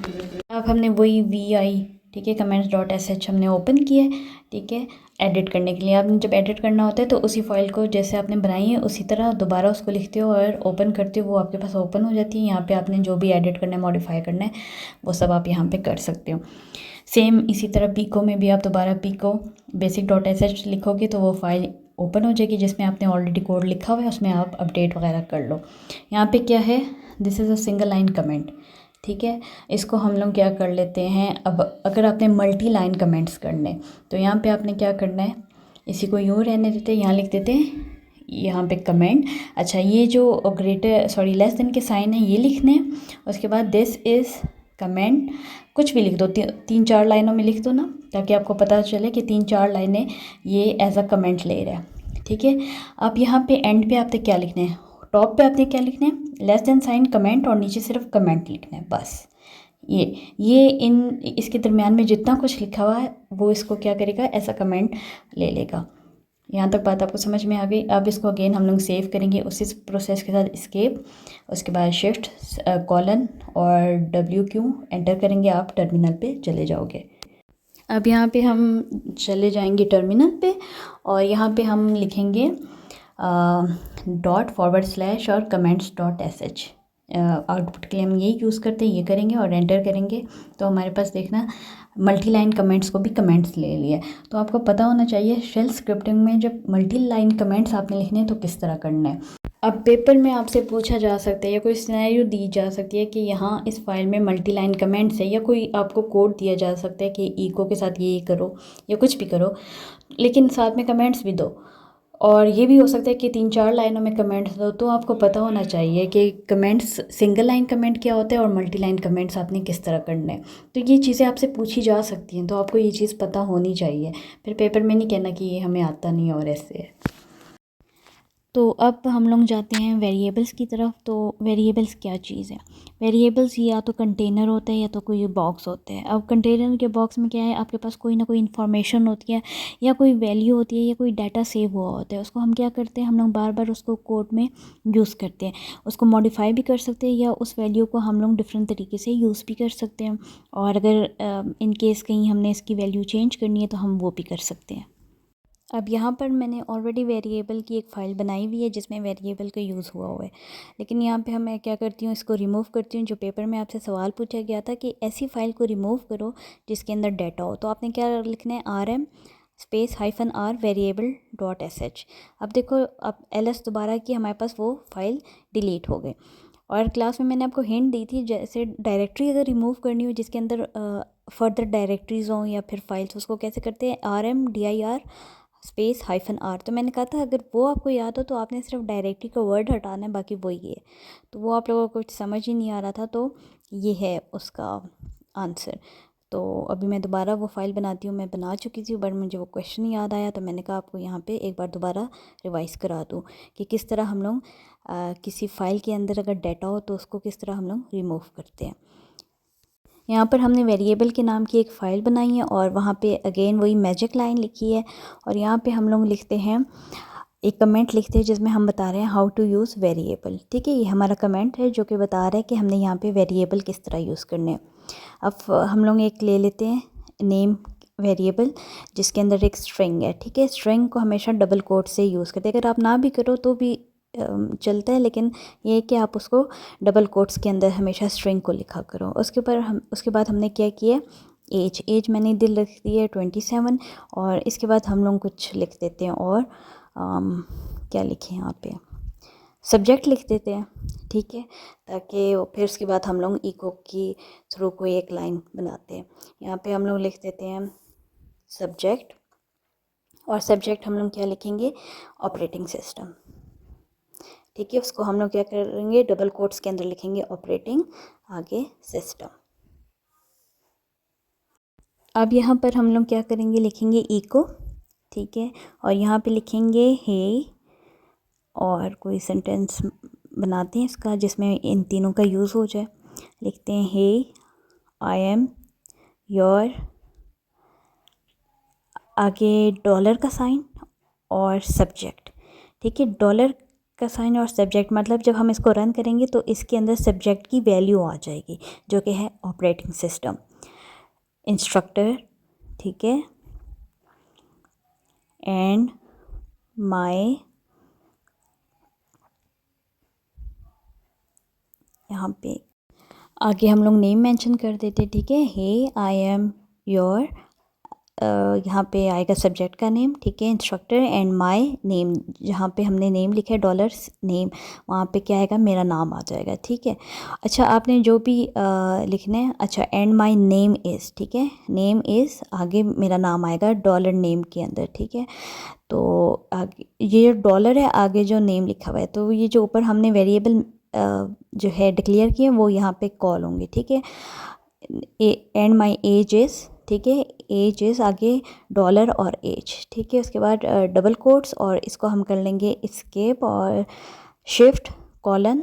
अब हमने वही VI, ठीक है, comments.sh हमने ओपन किया है। ठीक है, एडिट करने के लिए आपने जब एडिट करना होता है तो उसी फाइल को जैसे आपने बनाई है उसी तरह दोबारा उसको लिखते हो और ओपन करते हो, वो आपके पास ओपन हो जाती है। यहाँ पे आपने जो भी एडिट करना है, मॉडिफाई करना है, वो सब आप यहाँ पे कर सकते हो। सेम इसी तरह पीको में भी आप दोबारा पीको basic.sh लिखोगे तो वो फाइल ओपन हो जाएगी जिसमें आपने ऑलरेडी कोड लिखा हुआ है, उसमें आप अपडेट वगैरह कर लो। यहाँ पे क्या है, this is a single line comment. ठीक है, इसको हम लोग क्या कर लेते हैं, अब अगर आपने मल्टी लाइन कमेंट्स करने तो यहाँ पे आपने क्या करना है, इसी को यूँ रहने देते हैं, यहाँ लिख देते हैं यहाँ पे कमेंट। अच्छा, ये जो लेस देन के साइन है ये लिखने हैं। उसके बाद दिस इज़ कमेंट, कुछ भी लिख दो, 3-4 लाइनों में लिख दो ना, ताकि आपको पता चले कि 3-4 लाइनें ये एज अ कमेंट ले रहा है। ठीक है, अब यहाँ पे एंड पे आपने क्या लिखना है, टॉप पे आपने क्या लिखना है, लेस देन साइन कमेंट और नीचे सिर्फ कमेंट लिखना है बस। ये इसके दरमियान में जितना कुछ लिखा हुआ है वो इसको क्या करेगा, ऐसा कमेंट ले लेगा। यहाँ तक बात आपको समझ में आ गई। अब इसको अगेन हम लोग सेव करेंगे उसी प्रोसेस के साथ, एस्केप, उसके बाद शिफ्ट कॉलन और WQ एंटर करेंगे, आप टर्मिनल पे चले जाओगे। अब यहाँ पे हम चले जाएंगे टर्मिनल पे और यहाँ पे हम लिखेंगे ./ और comments.sh। आउटपुट के लिए हम यही यूज़ करते हैं, ये करेंगे और एंटर करेंगे तो हमारे पास देखना मल्टी लाइन कमेंट्स को भी कमेंट्स ले लिए। तो आपको पता होना चाहिए शेल स्क्रिप्टिंग में जब मल्टी लाइन कमेंट्स आपने लिखने हैं तो किस तरह करना है। अब पेपर में आपसे पूछा जा सकता है या कोई सिनेरियो दी जा सकती है कि यहाँ इस फाइल में मल्टी लाइन कमेंट्स है, या कोई आपको कोड दिया जा सकता है कि इको के साथ ये करो या कुछ भी करो, लेकिन साथ में कमेंट्स भी दो। और ये भी हो सकता है कि 3-4 लाइनों में कमेंट्स दो। तो आपको पता होना चाहिए कि कमेंट्स, सिंगल लाइन कमेंट क्या होता है और मल्टी लाइन कमेंट्स आपने किस तरह करने हैं। तो ये चीज़ें आपसे पूछी जा सकती हैं, तो आपको ये चीज़ पता होनी चाहिए। फिर पेपर में नहीं कहना कि ये हमें आता नहीं और ऐसे है। तो अब हम लोग जाते हैं वेरिएबल्स की तरफ। तो वेरिएबल्स क्या चीज़ है, वेरिएबल्स या तो कंटेनर होता है या तो कोई बॉक्स होते हैं। अब कंटेनर के बॉक्स में क्या है, आपके पास कोई ना कोई इन्फॉर्मेशन होती है या कोई वैल्यू होती है या कोई डाटा सेव हुआ होता है। उसको हम क्या करते हैं, हम लोग बार बार उसको कोड में यूज़ करते हैं। उसको मॉडिफाई भी कर सकते हैं या उस वैल्यू को हम लोग डिफरेंट तरीके से यूज़ भी कर सकते हैं। और अगर इन केस कहीं हमने इसकी वैल्यू चेंज करनी है तो हम वो भी कर सकते हैं। अब यहाँ पर मैंने ऑलरेडी वेरिएबल की एक फ़ाइल बनाई हुई है जिसमें वेरिएबल का यूज़ हुआ है, लेकिन यहाँ पे मैं क्या करती हूँ, इसको रिमूव करती हूँ। जो पेपर में आपसे सवाल पूछा गया था कि ऐसी फ़ाइल को रिमूव करो जिसके अंदर डाटा हो, तो आपने क्या लिखना है, RM-R variable.sh। अब देखो, अब ls दोबारा की हमारे पास वो फाइल डिलीट हो गई। और क्लास में मैंने आपको हिंट दी थी, जैसे डायरेक्टरी अगर रिमूव करनी हो जिसके अंदर फर्दर डायरेक्टरीज हों या फिर फाइल्स, उसको कैसे करते हैं, RMDIR_R। तो मैंने कहा था अगर वो आपको याद हो तो आपने सिर्फ डायरेक्टरी का वर्ड हटाना है, बाकी वही है। तो वो आप लोगों को कुछ समझ ही नहीं आ रहा था, तो ये है उसका आंसर। तो तो अभी मैं दोबारा वो फ़ाइल बनाती हूँ। मैं बना चुकी थी बट मुझे वो क्वेश्चन याद आया, तो मैंने कहा आपको यहाँ पे एक बार दोबारा रिवाइज़ करा दूँ कि किस तरह हम लोग किसी फ़ाइल के अंदर अगर डाटा हो तो उसको किस तरह हम लोग रिमूव करते हैं। यहाँ पर हमने वेरिएबल के नाम की एक फ़ाइल बनाई है और वहाँ पे अगेन वही मैजिक लाइन लिखी है, और यहाँ पे हम लोग लिखते हैं, एक कमेंट लिखते हैं जिसमें हम बता रहे हैं हाउ टू यूज़ वेरिएबल। ठीक है, ये हमारा कमेंट है जो कि बता रहा है कि हमने यहाँ पे वेरिएबल किस तरह यूज़ करने हैं। अब हम लोग एक ले लेते हैं नेम वेरिएबल जिसके अंदर एक स्ट्रिंग है। ठीक है, स्ट्रिंग को हमेशा डबल कोट से यूज़ करते हैं, अगर आप ना भी करो तो भी चलता है, लेकिन ये है कि आप उसको डबल कोट्स के अंदर हमेशा स्ट्रिंग को लिखा करो। उसके बाद हमने क्या किया, एज मैंने दिल रख दी है 27, और इसके बाद हम लोग कुछ लिख देते हैं, और क्या लिखें यहाँ पे, सब्जेक्ट लिख देते हैं। ठीक है, ताकि फिर उसके बाद हम लोग इको की थ्रू कोई एक लाइन बनाते हैं। यहाँ पे हम लोग लिख देते हैं सब्जेक्ट, और सब्जेक्ट हम लोग क्या लिखेंगे, ऑपरेटिंग सिस्टम। ठीक है, उसको हम लोग क्या करेंगे, डबल कोट्स के अंदर लिखेंगे ऑपरेटिंग, आगे सिस्टम। अब यहाँ पर हम लोग क्या करेंगे, लिखेंगे इको। ठीक है, और यहाँ पे लिखेंगे हे, और कोई सेंटेंस बनाते हैं इसका जिसमें इन तीनों का यूज़ हो जाए। लिखते हैं हे आई एम योर, आगे डॉलर का साइन और सब्जेक्ट। ठीक है, डॉलर का साइन और सब्जेक्ट मतलब जब हम इसको रन करेंगे तो इसके अंदर सब्जेक्ट की वैल्यू आ जाएगी जो कि है ऑपरेटिंग सिस्टम, इंस्ट्रक्टर। ठीक है, एंड माय, यहाँ पे आगे हम लोग नेम मेंशन कर देते। ठीक है, हे आई एम योर, यहाँ पे आएगा सब्जेक्ट का नेम। ठीक है, इंस्ट्रक्टर एंड माय नेम, जहाँ पे हमने नेम लिखा है डॉलर नेम, वहाँ पे क्या आएगा, मेरा नाम आ जाएगा। ठीक है, अच्छा आपने जो भी लिखना है, अच्छा एंड माय नेम इज़, ठीक है, नेम इज़, आगे मेरा नाम आएगा डॉलर नेम के अंदर। ठीक है, तो आगे ये डॉलर है, आगे जो नेम लिखा हुआ है, तो ये जो ऊपर हमने वेरिएबल जो है डिक्लेयर किए वो यहाँ पे कॉल होंगे। ठीक है, एंड माय एज इज़, ठीक है, एज इज़, आगे डॉलर और एज। ठीक है, उसके बाद डबल कोट्स, और इसको हम कर लेंगे एस्केप और शिफ्ट कॉलन।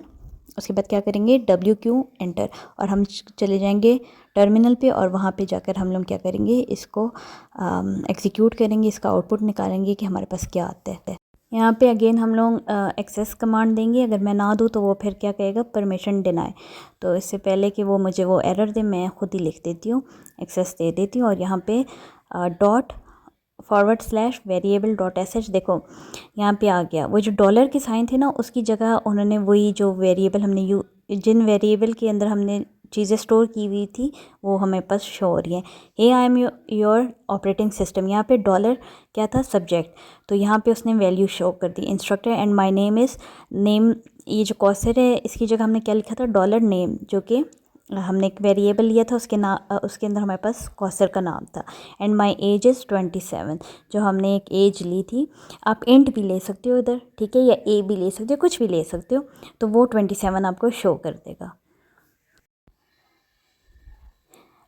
उसके बाद क्या करेंगे, WQ एंटर, और हम चले जाएंगे टर्मिनल पे, और वहाँ पे जाकर हम लोग क्या करेंगे, इसको एग्जीक्यूट करेंगे, इसका आउटपुट निकालेंगे कि हमारे पास क्या आता है। यहाँ पे अगेन हम लोग एक्सेस कमांड देंगे, अगर मैं ना दूँ तो वो फिर क्या कहेगा, परमिशन डिनाई। तो इससे पहले कि वो मुझे वो एरर दे, मैं ख़ुद ही लिख देती हूँ, एक्सेस दे देती हूँ, और यहाँ पे $/variable.sh, देखो यहाँ पे आ गया, वो जो डॉलर के साइन थे ना उसकी जगह उन्होंने वही जो वेरिएबल हमने जिन वेरिएबल के अंदर हमने चीज़ें स्टोर की हुई थी वो हमें पास शो हो रही हैं। Hey I am your operating system, यहाँ पे डॉलर क्या था, सब्जेक्ट, तो यहाँ पे उसने वैल्यू शो कर दी। Instructor and my name is, name, ये जो कॉसर है इसकी जगह हमने क्या लिखा था, डॉलर नेम, जो कि हमने एक वेरिएबल लिया था, उसके अंदर हमारे पास कॉसर का नाम था। एंड माय एज इज़ 27, जो हमने एक एज ली थी। आप इंट भी ले सकते हो इधर, ठीक है, या ए भी ले सकते हो, कुछ भी ले सकते हो, तो वो 27 आपको शो कर देगा।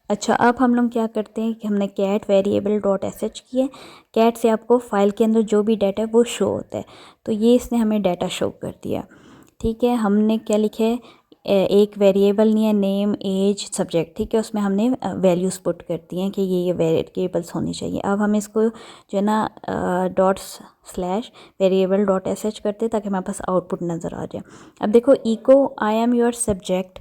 अच्छा, अब हम लोग क्या करते हैं कि हमने कैट वेरिएबल डॉट sh किया, कैट से आपको फ़ाइल के अंदर जो भी डाटा है वो शो होता है, तो ये इसने हमें डाटा शो कर दिया। ठीक है, हमने क्या लिखा है, एक वेरिएबल नहीं है, नेम एज सब्जेक्ट। ठीक है, उसमें हमने वैल्यूज़ पुट करती हैं कि ये वेरिएबल्स होनी चाहिए। अब हम इसको जो है ना $/variable.sh करते ताकि हमारे पास आउटपुट नज़र आ जाए। अब देखो, echo I am your subject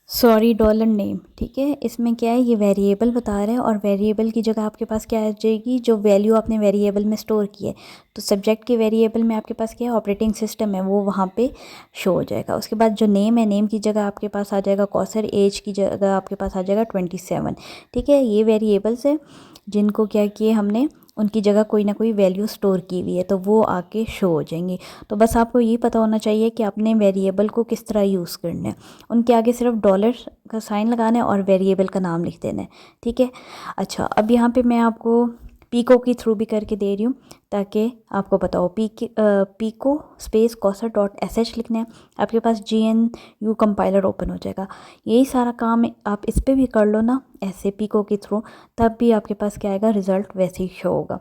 sorry dollar name. ठीक है, इसमें क्या है, ये वेरिएबल बता रहा है, और वेरिएबल की जगह आपके पास क्या आ जाएगी, जो वैल्यू आपने वेरिएबल में स्टोर की है। तो सब्जेक्ट के वेरिएबल में आपके पास क्या है, ऑपरेटिंग सिस्टम है, वो वहाँ पे शो हो जाएगा। उसके बाद जो नेम है, नेम की जगह आपके पास आ जाएगा कॉसर, एज की जगह आपके पास आ जाएगा 27। ठीक है, ये वेरिएबल्स है जिनको क्या किए हमने, उनकी जगह कोई ना कोई वैल्यू स्टोर की हुई है, तो वो आके शो हो जाएंगी। तो बस आपको ये पता होना चाहिए कि आपने वेरिएबल को किस तरह यूज़ करना है। उनके आगे सिर्फ डॉलर का साइन लगाना है और वेरिएबल का नाम लिख देना है। ठीक है, अच्छा अब यहाँ पे मैं आपको पीको के थ्रू भी करके दे रही हूँ ताकि आपको पता हो। पीको स्पेस कॉसर डॉट sh लिखना है, आपके पास GNU कंपाइलर ओपन हो जाएगा। यही सारा काम आप इस पर भी कर लो ना ऐसे पीको के थ्रू, तब भी आपके पास क्या आएगा, रिज़ल्ट वैसे ही शो होगा।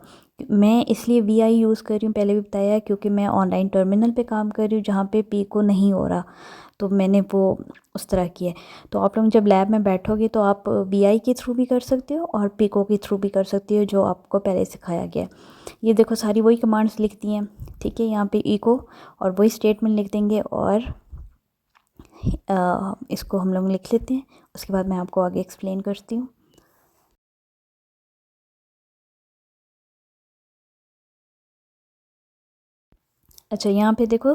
मैं इसलिए VI यूज़ कर रही हूँ, पहले भी बताया है, क्योंकि मैं ऑनलाइन टर्मिनल पे काम कर रही हूँ जहाँ पे पीको नहीं हो रहा, तो मैंने वो उस तरह की है। तो आप लोग जब लैब में बैठोगे तो आप VI के थ्रू भी कर सकते हो और पीको के थ्रू भी कर सकते हो, जो आपको पहले सिखाया गया है। ये देखो सारी वही कमांड्स लिख दी हैं, ठीक है। यहाँ पे इको और वही स्टेटमेंट लिख देंगे और इसको हम लोग लिख लेते हैं, उसके बाद मैं आपको आगे एक्सप्लेन करती हूँ। अच्छा, यहाँ पे देखो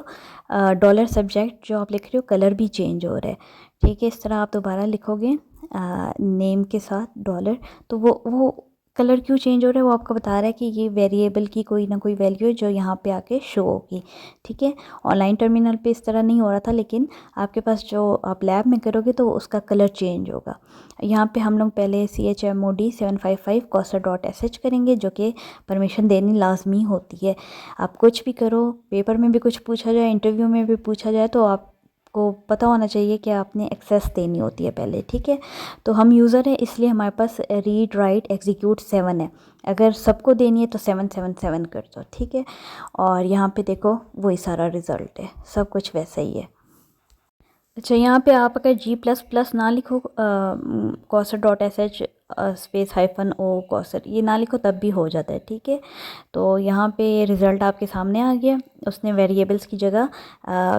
डॉलर सब्जेक्ट जो आप लिख रहे हो कलर भी चेंज हो रहा है, ठीक है। इस तरह आप दोबारा लिखोगे नेम के साथ डॉलर, तो वो कलर क्यों चेंज हो रहा है वो आपको बता रहा है कि ये वेरिएबल की कोई ना कोई वैल्यू है जो यहाँ पे आके शो होगी, ठीक है। ऑनलाइन टर्मिनल पे इस तरह नहीं हो रहा था, लेकिन आपके पास जो आप लैब में करोगे तो उसका कलर चेंज होगा। यहाँ पे हम लोग पहले chmod 755 कॉसर डॉट sh करेंगे, जो कि परमिशन देनी लाजमी होती है। आप कुछ भी करो, पेपर में भी कुछ पूछा जाए, इंटरव्यू में भी पूछा जाए, तो आपको पता होना चाहिए कि आपने एक्सेस देनी होती है पहले, ठीक है। तो हम यूज़र है इसलिए हमारे पास रीड राइट एग्जीक्यूट 7 है, अगर सबको देनी है तो 777 कर दो, ठीक है। और यहाँ पे देखो वही सारा रिज़ल्ट है, सब कुछ वैसा ही है। अच्छा, यहाँ पे आप अगर G++ ना लिखो कॉसर डॉट sh स्पेस -o कॉसर, ये ना लिखो तब भी हो जाता है, ठीक है। तो यहाँ पे रिज़ल्ट आपके सामने आ गया, उसने वेरिएबल्स की जगह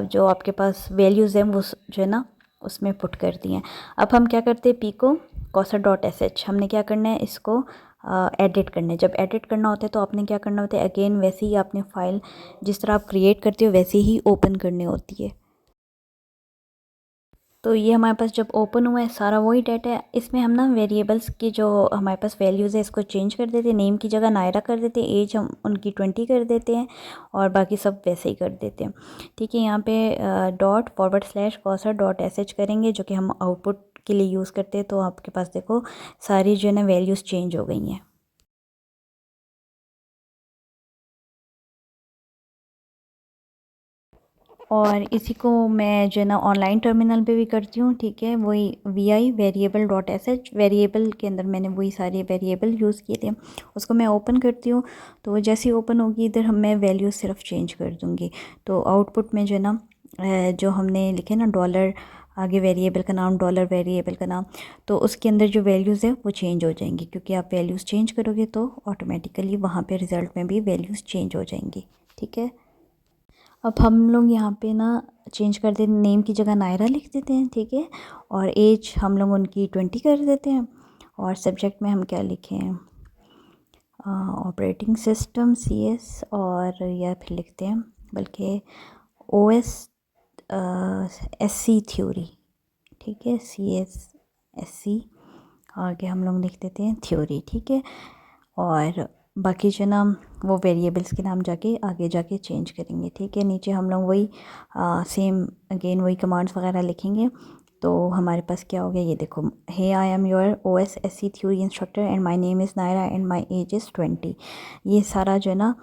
जो आपके पास वैल्यूज़ हैं वो जो है ना उसमें पुट कर दिए हैं। अब हम क्या करते हैं, पीको कॉसर डॉट sh हमने क्या करना है, इसको एडिट करना है। जब एडिट करना होता है तो आपने क्या करना होता है, अगेन वैसे ही आपने फ़ाइल जिस तरह आप क्रिएट करते हो वैसे ही ओपन करनी होती है। तो ये हमारे पास जब ओपन हुआ है सारा वही डाटा है, इसमें हम ना वेरिएबल्स की जो हमारे पास वैल्यूज़ है इसको चेंज कर देते हैं। नेम की जगह नायरा कर देते हैं, एज हम उनकी 20 कर देते हैं और बाकी सब वैसे ही कर देते हैं, ठीक है। यहाँ पे $/कॉसर डॉट sh करेंगे, जो कि हम आउटपुट के लिए यूज़ करते हैं। तो आपके पास देखो सारी जो है ना वैल्यूज़ चेंज हो गई हैं। और इसी को मैं जो है ना ऑनलाइन टर्मिनल पे भी करती हूँ, ठीक है। वही VI variable dot sh, variable के अंदर मैंने वही सारे वेरिएबल यूज़ किए थे, उसको मैं ओपन करती हूँ। तो जैसे ही ओपन होगी इधर मैं वैल्यू सिर्फ चेंज कर दूँगी। तो आउटपुट में जो है ना जो हमने लिखे ना डॉलर आगे वेरिएबल का नाम, डॉलर वेरिएबल का नाम, तो उसके अंदर जो वैल्यूज़ है वो चेंज हो जाएंगी, क्योंकि आप वैल्यूज़ चेंज करोगे तो ऑटोमेटिकली वहाँ पे रिज़ल्ट में भी वैल्यूज़ चेंज हो जाएंगी, ठीक है। अब हम लोग यहाँ पे ना चेंज कर देते, नेम की जगह नायरा लिख देते हैं, ठीक है। और एज हम लोग उनकी 20 कर देते हैं। और सब्जेक्ट में हम क्या लिखें, ऑपरेटिंग सिस्टम CS, और या फिर लिखते हैं बल्कि OS SC थ्योरी, ठीक है। CSSC आगे हम लोग लिख देते हैं थ्योरी, ठीक है। और बाकी जो नाम वो वेरिएबल्स के नाम जाके आगे जाके चेंज करेंगे, ठीक है। नीचे हम लोग वही सेम अगेन वही कमांड्स वगैरह लिखेंगे। तो हमारे पास क्या हो गया, ये देखो, hey I am your OS SC theory instructor and my name is Naira and my age is 20। ये सारा जो है ना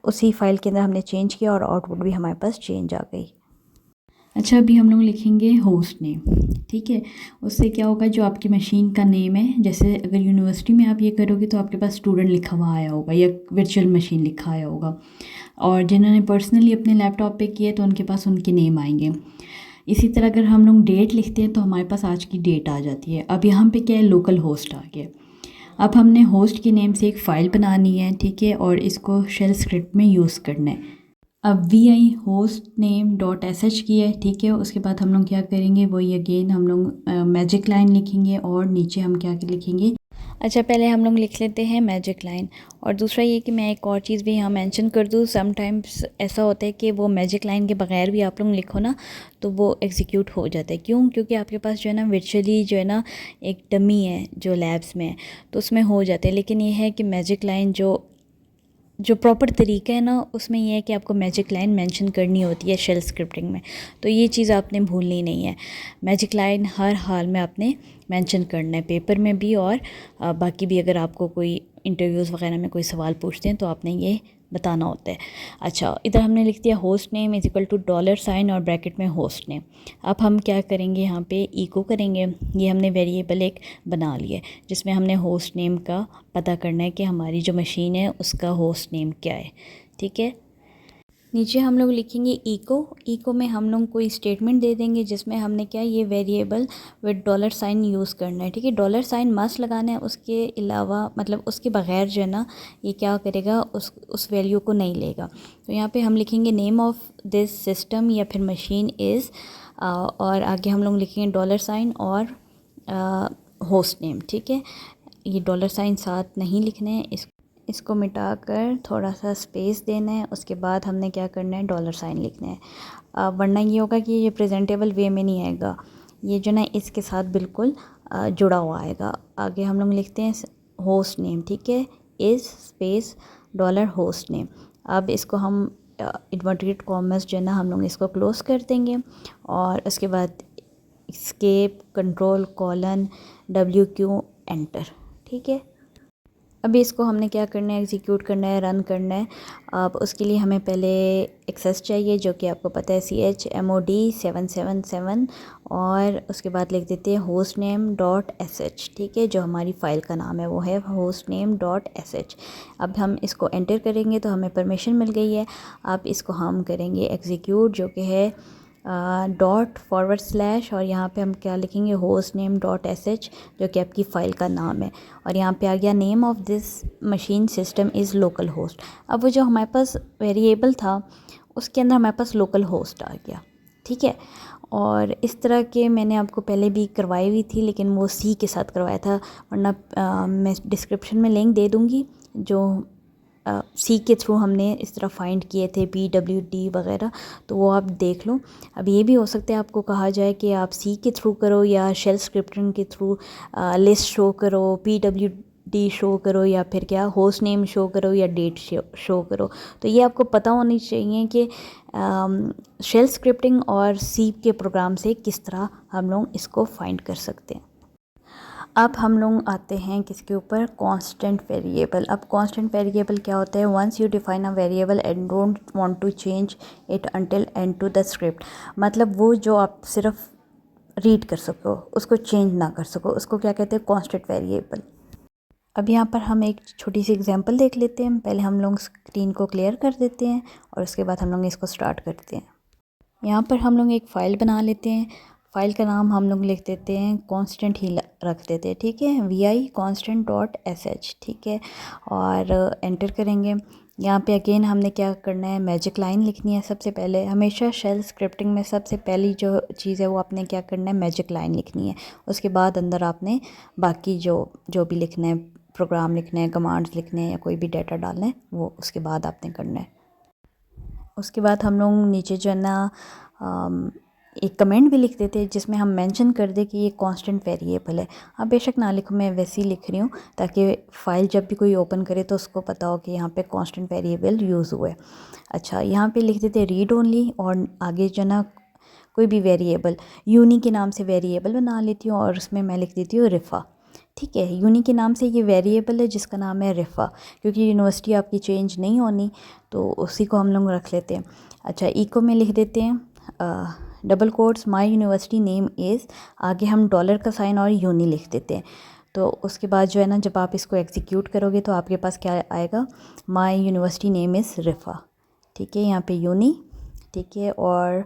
उसी फाइल के अंदर हमने चेंज किया और आउटपुट भी हमारे पास चेंज आ गई। अच्छा, अभी हम लोग लिखेंगे होस्ट नेम, ठीक है। उससे क्या होगा, जो आपकी मशीन का नेम है, जैसे अगर यूनिवर्सिटी में आप ये करोगे तो आपके पास स्टूडेंट लिखा हुआ आया होगा या वर्चुअल मशीन लिखा आया होगा, और जिन्होंने पर्सनली अपने लैपटॉप पे किए तो उनके पास उनके नेम आएंगे। इसी तरह अगर हम लोग डेट लिखते हैं तो हमारे पास आज की डेट आ जाती है। अब यहाँ पे क्या है, लोकल होस्ट आ गया। अब हमने होस्ट के नेम से एक फ़ाइल बनानी है, ठीक है, और इसको शेल स्क्रिप्ट में यूज़ करना है। अब VI host name dot sh की है, ठीक है। उसके बाद हम लोग क्या करेंगे, वही अगेन हम लोग मैजिक लाइन लिखेंगे और नीचे हम क्या लिखेंगे। अच्छा, पहले हम लोग लिख लेते हैं मैजिक लाइन। और दूसरा ये कि मैं एक और चीज़ भी यहाँ मेंशन कर दूँ, समटाइम्स ऐसा होता है कि वो मैजिक लाइन के बगैर भी आप लोग लिखो ना तो वो एग्जीक्यूट हो जाता है। क्यों? क्योंकि आपके पास जो है ना वर्चुअली जो है ना एक डमी है जो लैब्स में है, तो उसमें हो जाते हैं। लेकिन ये है कि मैजिक लाइन जो जो प्रॉपर तरीका है ना उसमें यह है कि आपको मैजिक लाइन मेंशन करनी होती है शेल स्क्रिप्टिंग में। तो ये चीज़ आपने भूलनी नहीं है, मैजिक लाइन हर हाल में आपने मेंशन करना है, पेपर में भी और बाकी भी। अगर आपको कोई इंटरव्यूज़ वगैरह में कोई सवाल पूछते हैं तो आपने ये बताना होता है। अच्छा, इधर हमने लिख दिया host name is equal to $साइन और ब्रैकेट में होस्ट नेम। अब हम क्या करेंगे, यहाँ पे इको करेंगे। ये हमने वेरिएबल एक बना लिया है जिसमें हमने होस्ट नेम का पता करना है कि हमारी जो मशीन है उसका होस्ट नेम क्या है। ठीक है, नीचे हम लोग लिखेंगे इको। इको में हम लोग कोई स्टेटमेंट दे देंगे जिसमें हमने क्या ये वेरिएबल विद $साइन यूज़ करना है। ठीक है, $साइन मस्ट लगाना है, उसके अलावा मतलब उसके बगैर जो है ना ये क्या करेगा, उस वैल्यू को नहीं लेगा। तो यहाँ पे हम लिखेंगे नेम ऑफ दिस सिस्टम या फिर मशीन इज़, और आगे हम लोग लिखेंगे $साइन और होस्ट नेम। ठीक है, ये $साइन साथ नहीं लिखने हैं, इसको मिटाकर थोड़ा सा स्पेस देना है। उसके बाद हमने क्या करना है, $साइन लिखना है। वरना ये होगा कि ये प्रेजेंटेबल वे में नहीं आएगा, ये जो ना इसके साथ बिल्कुल जुड़ा हुआ आएगा। आगे हम लोग लिखते हैं होस्ट नेम। ठीक है, इज़ स्पेस $होस्ट नेम। अब इसको हम इन्वर्टेड कॉमर्स जो है ना हम लोग इसको क्लोज़ कर देंगे और उसके बाद escape control colon WQ enter. ठीक है, अभी इसको हमने क्या करना है, एग्जीक्यूट करना है, रन करना है। अब उसके लिए हमें पहले एक्सेस चाहिए जो कि आपको पता है chmod 777 और उसके बाद लिख देते हैं होस्ट नेम .sh। ठीक है, जो हमारी फ़ाइल का नाम है वो है होस्ट नेम .sh। अब हम इसको एंटर करेंगे तो हमें परमिशन मिल गई है। अब इसको हम करेंगे एग्जीक्यूट, जो कि है $/ और यहाँ पे हम क्या लिखेंगे, होस्ट नेम .sh जो कि आपकी फ़ाइल का नाम है। और यहाँ पे आ गया name of this machine system is local host. अब वो जो हमारे पास वेरिएबल था उसके अंदर हमारे पास लोकल होस्ट आ गया। ठीक है, और इस तरह के मैंने आपको पहले भी करवाई हुई थी, लेकिन वो सी के साथ करवाया था, वरना मैं डिस्क्रिप्शन में लिंक दे दूँगी जो सी के थ्रू हमने इस तरह फाइंड किए थे PWD वगैरह, तो वो आप देख लो। अब ये भी हो सकता है आपको कहा जाए कि आप सी के थ्रू करो या शेल स्क्रिप्टिंग के थ्रू लिस्ट शो करो, PWD शो करो या फिर क्या होस्ट नेम शो करो या डेट शो करो। तो ये आपको पता होनी चाहिए कि शेल स्क्रिप्टिंग और सी के प्रोग्राम से किस तरह हम लोग इसको फाइंड कर सकते हैं। अब हम लोग आते हैं किसके ऊपर, कांस्टेंट वेरिएबल। अब कांस्टेंट वेरिएबल क्या होता है, once you define a variable and don't want to change it until end to the script, मतलब वो जो आप सिर्फ रीड कर सको उसको चेंज ना कर सको, उसको क्या कहते हैं, कांस्टेंट वेरिएबल। अब यहाँ पर हम एक छोटी सी एग्जांपल देख लेते हैं। पहले हम लोग स्क्रीन को क्लियर कर देते हैं और उसके बाद हम लोग इसको स्टार्ट करते हैं। यहाँ पर हम लोग एक फ़ाइल बना लेते हैं। फ़ाइल का नाम हम लोग लिख देते हैं कांस्टेंट ही रख देते हैं। ठीक है, vi constant.sh। ठीक है, और एंटर करेंगे। यहाँ पे अगेन हमने क्या करना है, मैजिक लाइन लिखनी है। सबसे पहले हमेशा शेल स्क्रिप्टिंग में सबसे पहली जो चीज़ है वो आपने क्या करना है, मैजिक लाइन लिखनी है। उसके बाद अंदर आपने बाकी जो भी लिखना है, प्रोग्राम लिखने हैं, कमांड्स लिखने हैं या कोई भी डाटा डालना है, वो उसके बाद आपने करना है। उसके बाद हम लोग नीचे जो है ना एक कमेंट भी लिख देते हैं जिसमें हम मेंशन कर दें कि ये कांस्टेंट वेरिएबल है। अब बेशक ना लिखो, मैं वैसे ही लिख रही हूँ ताकि फ़ाइल जब भी कोई ओपन करे तो उसको पता हो कि यहाँ पे कांस्टेंट वेरिएबल यूज़ हुआ है। अच्छा, यहाँ पे लिख देते हैं रीड ओनली, और आगे जो ना कोई भी वेरिएबल, यूनी के नाम से वेरिएबल बना लेती हूँ और उसमें मैं लिख देती हूँ रिफ़ा। ठीक है, यूनी के नाम से ये वेरिएबल है जिसका नाम है रिफ़ा, क्योंकि यूनिवर्सिटी आपकी चेंज नहीं होनी तो उसी को हम लोग रख लेते हैं। अच्छा, इको में लिख देते हैं double quotes my university name is, आगे हम डॉलर का साइन और यूनी लिख देते हैं। तो उसके बाद जो है ना जब आप इसको एग्जीक्यूट करोगे तो आपके पास क्या आएगा, माई यूनिवर्सिटी नेम इज़ रिफ़ा। ठीक है, यहाँ पे यूनी, ठीक है, और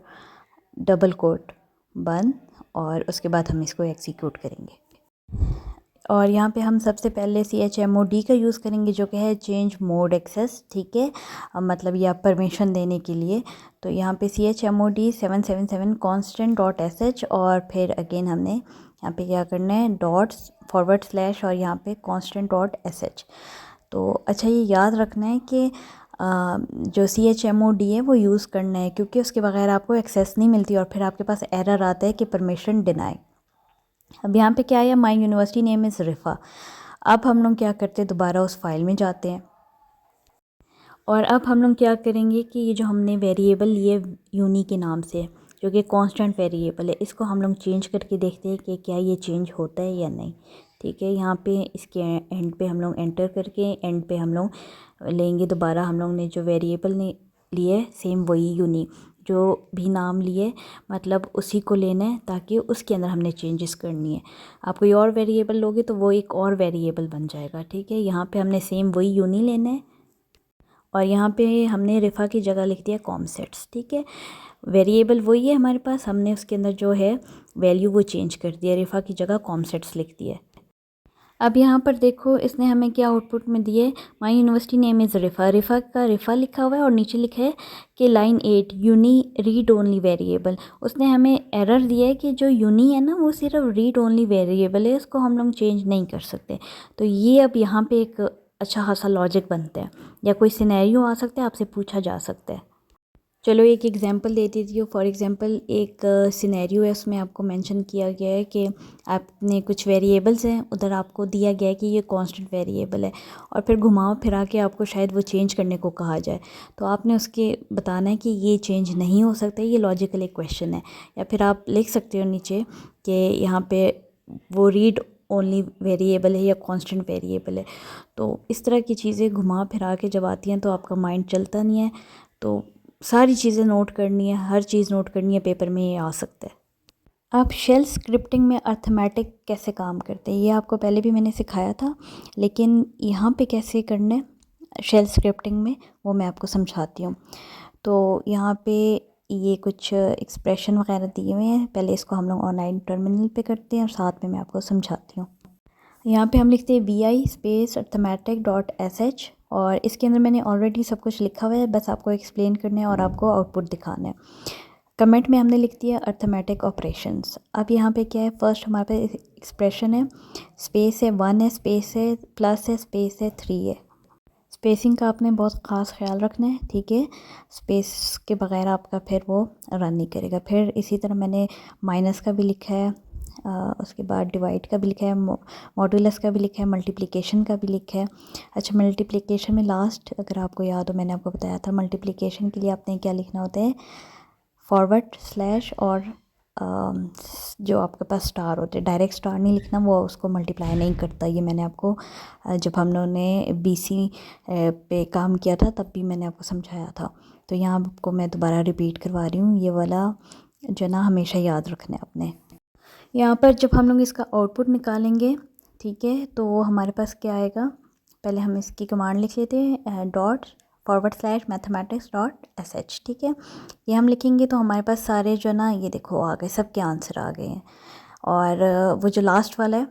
डबल कोट बंद, और उसके बाद हम इसको एग्जीक्यूट करेंगे। और यहाँ पे हम सबसे पहले chmod का यूज़ करेंगे जो कि है चेंज मोड एक्सेस। ठीक है, मतलब ये आप परमिशन देने के लिए। तो यहाँ पे chmod 777 constant.sh और फिर अगेन हमने यहाँ पे क्या करना है, $/ और यहाँ पे constant.sh। तो अच्छा, ये याद रखना है कि जो chmod है वो यूज़ करना है, क्योंकि उसके बगैर आपको एक्सेस नहीं मिलती और फिर आपके पास एरर आता है कि परमिशन डिनाई। अब यहाँ पे क्या आया, माई यूनिवर्सिटी नेम इज़ रिफ़ा। अब हम लोग क्या करते हैं, दोबारा उस फाइल में जाते हैं और अब हम लोग क्या करेंगे कि ये जो हमने वेरिएबल लिए यूनी के नाम से, जो कि कांस्टेंट वेरिएबल है, इसको हम लोग चेंज करके देखते हैं कि क्या ये चेंज होता है या नहीं। ठीक है, यहाँ पे इसके एंड पे हम लोग एंटर करके एंड पे हम लोग लेंगे दोबारा हम लोग ने जो वेरिएबल ने लिए सेम वही यूनी जो भी नाम लिए, मतलब उसी को लेना है, ताकि उसके अंदर हमने चेंजेस करनी है। आप कोई और वेरिएबल लोगे तो वो एक और वेरिएबल बन जाएगा। ठीक है, यहाँ पे हमने सेम वही यूनी लेना है और यहाँ पे हमने रिफ़ा की जगह लिख दिया कॉम सेट्स। ठीक है, वेरिएबल वही है हमारे पास, हमने उसके अंदर जो है वैल्यू वो चेंज कर दिया, रिफ़ा की जगह कॉम सेट्स लिख दिया। अब यहाँ पर देखो इसने हमें क्या आउटपुट में दिए, माई यूनिवर्सिटी नेम इज़ रिफ़ा, रिफ़ा का रिफ़ा लिखा हुआ है और नीचे लिखा है कि line 8 uni read only variable. उसने हमें एरर दिया है कि जो यूनी है ना वो सिर्फ रीड ओनली वेरिएबल है, इसको हम लोग चेंज नहीं कर सकते। तो ये अब यहाँ पे एक अच्छा खासा लॉजिक बनता है, या कोई सिनेरियो आ सकता है, आपसे पूछा जा सकता है। चलो एक एग्जांपल दे देती हूँ। फॉर एग्जांपल एक सिनेरियो है, उसमें आपको मेंशन किया गया है कि आपने कुछ वेरिएबल्स हैं, उधर आपको दिया गया है कि ये कांस्टेंट वेरिएबल है, और फिर घुमाव फिरा के आपको शायद वो चेंज करने को कहा जाए, तो आपने उसके बताना है कि ये चेंज नहीं हो सकता, ये लॉजिकल एक क्वेश्चन है। या फिर आप लिख सकते हो नीचे कि यहाँ पे वो रीड ओनली वेरिएबल है या कांस्टेंट वेरिएबल है। तो इस तरह की चीज़ें घुमा फिरा के जब आती हैं तो आपका माइंड चलता नहीं है, तो सारी चीज़ें नोट करनी है, हर चीज़ नोट करनी है, पेपर में ये आ सकता है। अब शेल स्क्रिप्टिंग में अर्थमेटिक कैसे काम करते हैं ये आपको पहले भी मैंने सिखाया था, लेकिन यहाँ पे कैसे करना है शेल स्क्रिप्टिंग में वो मैं आपको समझाती हूँ। तो यहाँ पे ये कुछ एक्सप्रेशन वगैरह दिए हुए हैं, पहले इसको हम लोग ऑनलाइन टर्मिनल पे करते हैं और साथ में मैं आपको समझाती हूँ। यहाँ पे हम लिखते हैं VI space arithmetic dot SH, और इसके अंदर मैंने ऑलरेडी सब कुछ लिखा हुआ है, बस आपको एक्सप्लेन करना है और आपको आउटपुट दिखाना है। कमेंट में हमने लिख दिया अर्थमेटिक ऑपरेशंस। अब यहाँ पे क्या है, फर्स्ट हमारे पास एक्सप्रेशन है, स्पेस है, 1 है, स्पेस है, प्लस है, स्पेस है, 3 है। स्पेसिंग का आपने बहुत ख़ास ख्याल रखना है। ठीक है, स्पेस के बगैर आपका फिर वो रन नहीं करेगा। फिर इसी तरह मैंने माइनस का भी लिखा है, उसके बाद डिवाइड का भी लिखा है, मॉड्यूलस का भी लिखा है, मल्टीप्लिकेशन का भी लिखा है। अच्छा, मल्टीप्लिकेशन में लास्ट अगर आपको याद हो मैंने आपको बताया था, मल्टीप्लिकेशन के लिए आपने क्या लिखना होता है, फॉरवर्ड स्लैश और जो आपके पास स्टार होते हैं, डायरेक्ट स्टार नहीं लिखना, वो उसको मल्टीप्लाई नहीं करता। ये मैंने आपको जब हम लोगों ने BC पे काम किया था तब भी मैंने आपको समझाया था। तो यहाँ आपको मैं दोबारा रिपीट करवा रही हूँ, ये वाला जो ना हमेशा याद रखना है आपने। यहाँ पर जब हम लोग इसका आउटपुट निकालेंगे, ठीक है, तो वो हमारे पास क्या आएगा, पहले हम इसकी कमांड लिख लेते हैं, dot forward slash mathematics dot SH। ठीक है, ये हम लिखेंगे तो हमारे पास सारे जो ना ये देखो आ गए, सबके आंसर आ गए हैं। और वो जो लास्ट वाला है,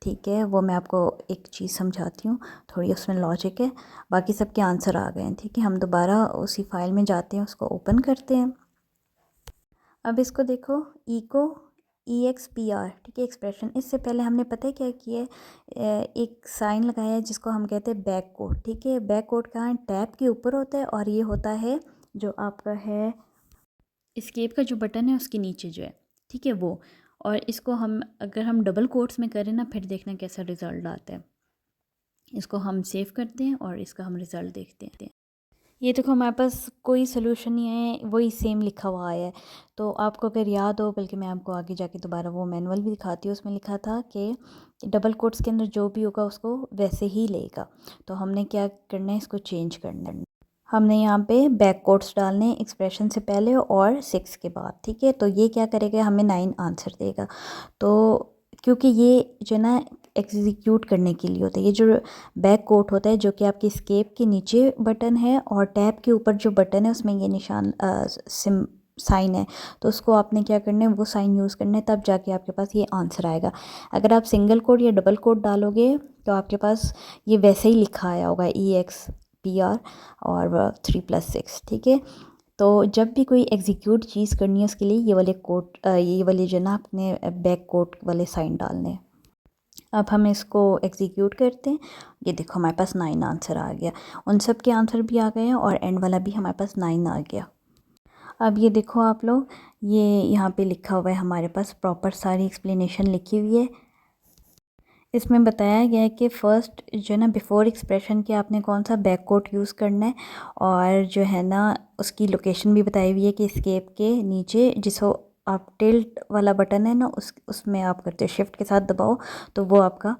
ठीक है, वो मैं आपको एक चीज़ समझाती हूँ, थोड़ी उसमें लॉजिक है, बाकी सबके आंसर आ गए हैं। ठीक है, हम दोबारा उसी फाइल में जाते हैं, उसको ओपन करते हैं। अब इसको देखो, EXPR, ठीक है, एक्सप्रेशन। इससे पहले हमने पता है क्या किया है, एक साइन लगाया है जिसको हम कहते हैं बैक कोड। ठीक है, बैक कोड कहाँ है, टैब के ऊपर होता है, और ये होता है जो आपका है एस्केप का जो बटन है उसके नीचे जो है, ठीक है वो। और इसको हम अगर हम डबल कोट्स में करें ना, फिर देखना कैसा रिज़ल्ट आता है। इसको हम सेव करते हैं और इसका हम रिज़ल्ट देखते हैं। ये देखो हमारे पास कोई सोल्यूशन नहीं है, वही सेम लिखा हुआ आया है। तो आपको अगर याद हो, बल्कि मैं आपको आगे जाके दोबारा वो मैनुअल भी दिखाती हूँ, उसमें लिखा था कि डबल कोट्स के अंदर जो भी होगा उसको वैसे ही लेगा। तो हमने क्या करना है, इसको चेंज करना है। हमने यहाँ पे बैक कोट्स डालने एक्सप्रेशन से पहले और 6 के बाद। ठीक है, तो ये क्या करेगा, हमें 9 आंसर देगा। तो क्योंकि ये जो ना एग्जीक्यूट करने के लिए होता है, ये जो बैक कोट होता है जो कि आपकी स्केप के नीचे बटन है और टैब के ऊपर जो बटन है उसमें ये निशान साइन है, तो उसको आपने क्या करना है, वो साइन यूज़ करना है, तब जाके आपके पास ये आंसर आएगा। अगर आप सिंगल कोड या डबल कोड डालोगे तो आपके पास ये वैसे ही लिखा आया होगा, EXPR और 3+6। ठीक है, तो जब भी कोई एग्जीक्यूट चीज़ करनी है उसके लिए ये वाले कोड, ये वाले जो ना अपने बैक कोड वाले साइन डालने हैं। अब हम इसको एग्जीक्यूट करते हैं, ये देखो हमारे पास 9 आंसर आ गया, उन सब के आंसर भी आ गए हैं और एंड वाला भी हमारे पास 9 आ गया। अब ये देखो आप लोग, ये यहाँ पे लिखा हुआ है हमारे पास, प्रॉपर सारी एक्सप्लेनेशन लिखी हुई है। इसमें बताया गया है कि फ़र्स्ट जो है ना बिफ़ोर एक्सप्रेशन के आपने कौन सा बैक कोट यूज़ करना है, और जो है ना उसकी लोकेशन भी बताई हुई है कि एस्केप के नीचे जिसको आप टिल्ट वाला बटन है ना उसमें आप करते हो शिफ्ट के साथ दबाओ तो वो आपका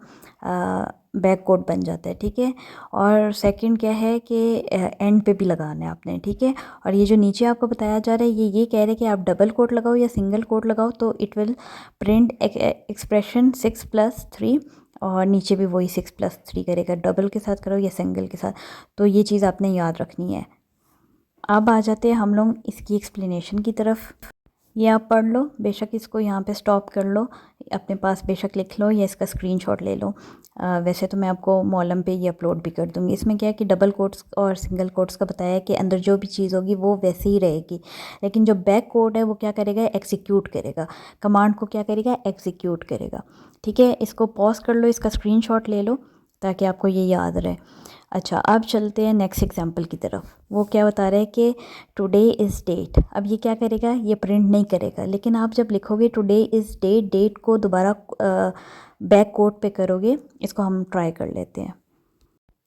बैक कोट बन जाता है, ठीक है। और सेकंड क्या है कि एंड पे भी लगाना है आपने, ठीक है। और ये जो नीचे आपको बताया जा रहा है ये कह रहे हैं कि आप डबल कोट लगाओ या सिंगल कोट लगाओ तो इट विल प्रिंट एक्सप्रेशन 6+3, और नीचे भी वही 6+3 करेगा, डबल के साथ करो या सिंगल के साथ। तो ये चीज़ आपने याद रखनी है। अब आ जाते हैं हम लोग इसकी एक्सप्लेनेशन की तरफ। ये आप पढ़ लो, बेशक इसको यहाँ पे स्टॉप कर लो, अपने पास बेशक लिख लो या इसका स्क्रीनशॉट ले लो। वैसे तो मैं आपको मॉलम पे ये अपलोड भी कर दूँगी। इसमें क्या है कि डबल कोट्स और सिंगल कोट्स का बताया है कि अंदर जो भी चीज़ होगी वो वैसे ही रहेगी, लेकिन जो बैक कोड है वो क्या करेगा, एग्जीक्यूट करेगा, कमांड को क्या करेगा, एग्जीक्यूट करेगा, ठीक है। इसको पॉज कर लो, इसका स्क्रीनशॉट ले लो ताकि आपको ये याद रहे। अच्छा, अब चलते हैं नेक्स्ट एग्जांपल की तरफ। वो क्या बता रहा है कि टुडे इज़ डेट। अब ये क्या करेगा, ये प्रिंट नहीं करेगा, लेकिन आप जब लिखोगे टुडे इज़ डेट, डेट को दोबारा बैक कोट पे करोगे। इसको हम ट्राई कर लेते हैं,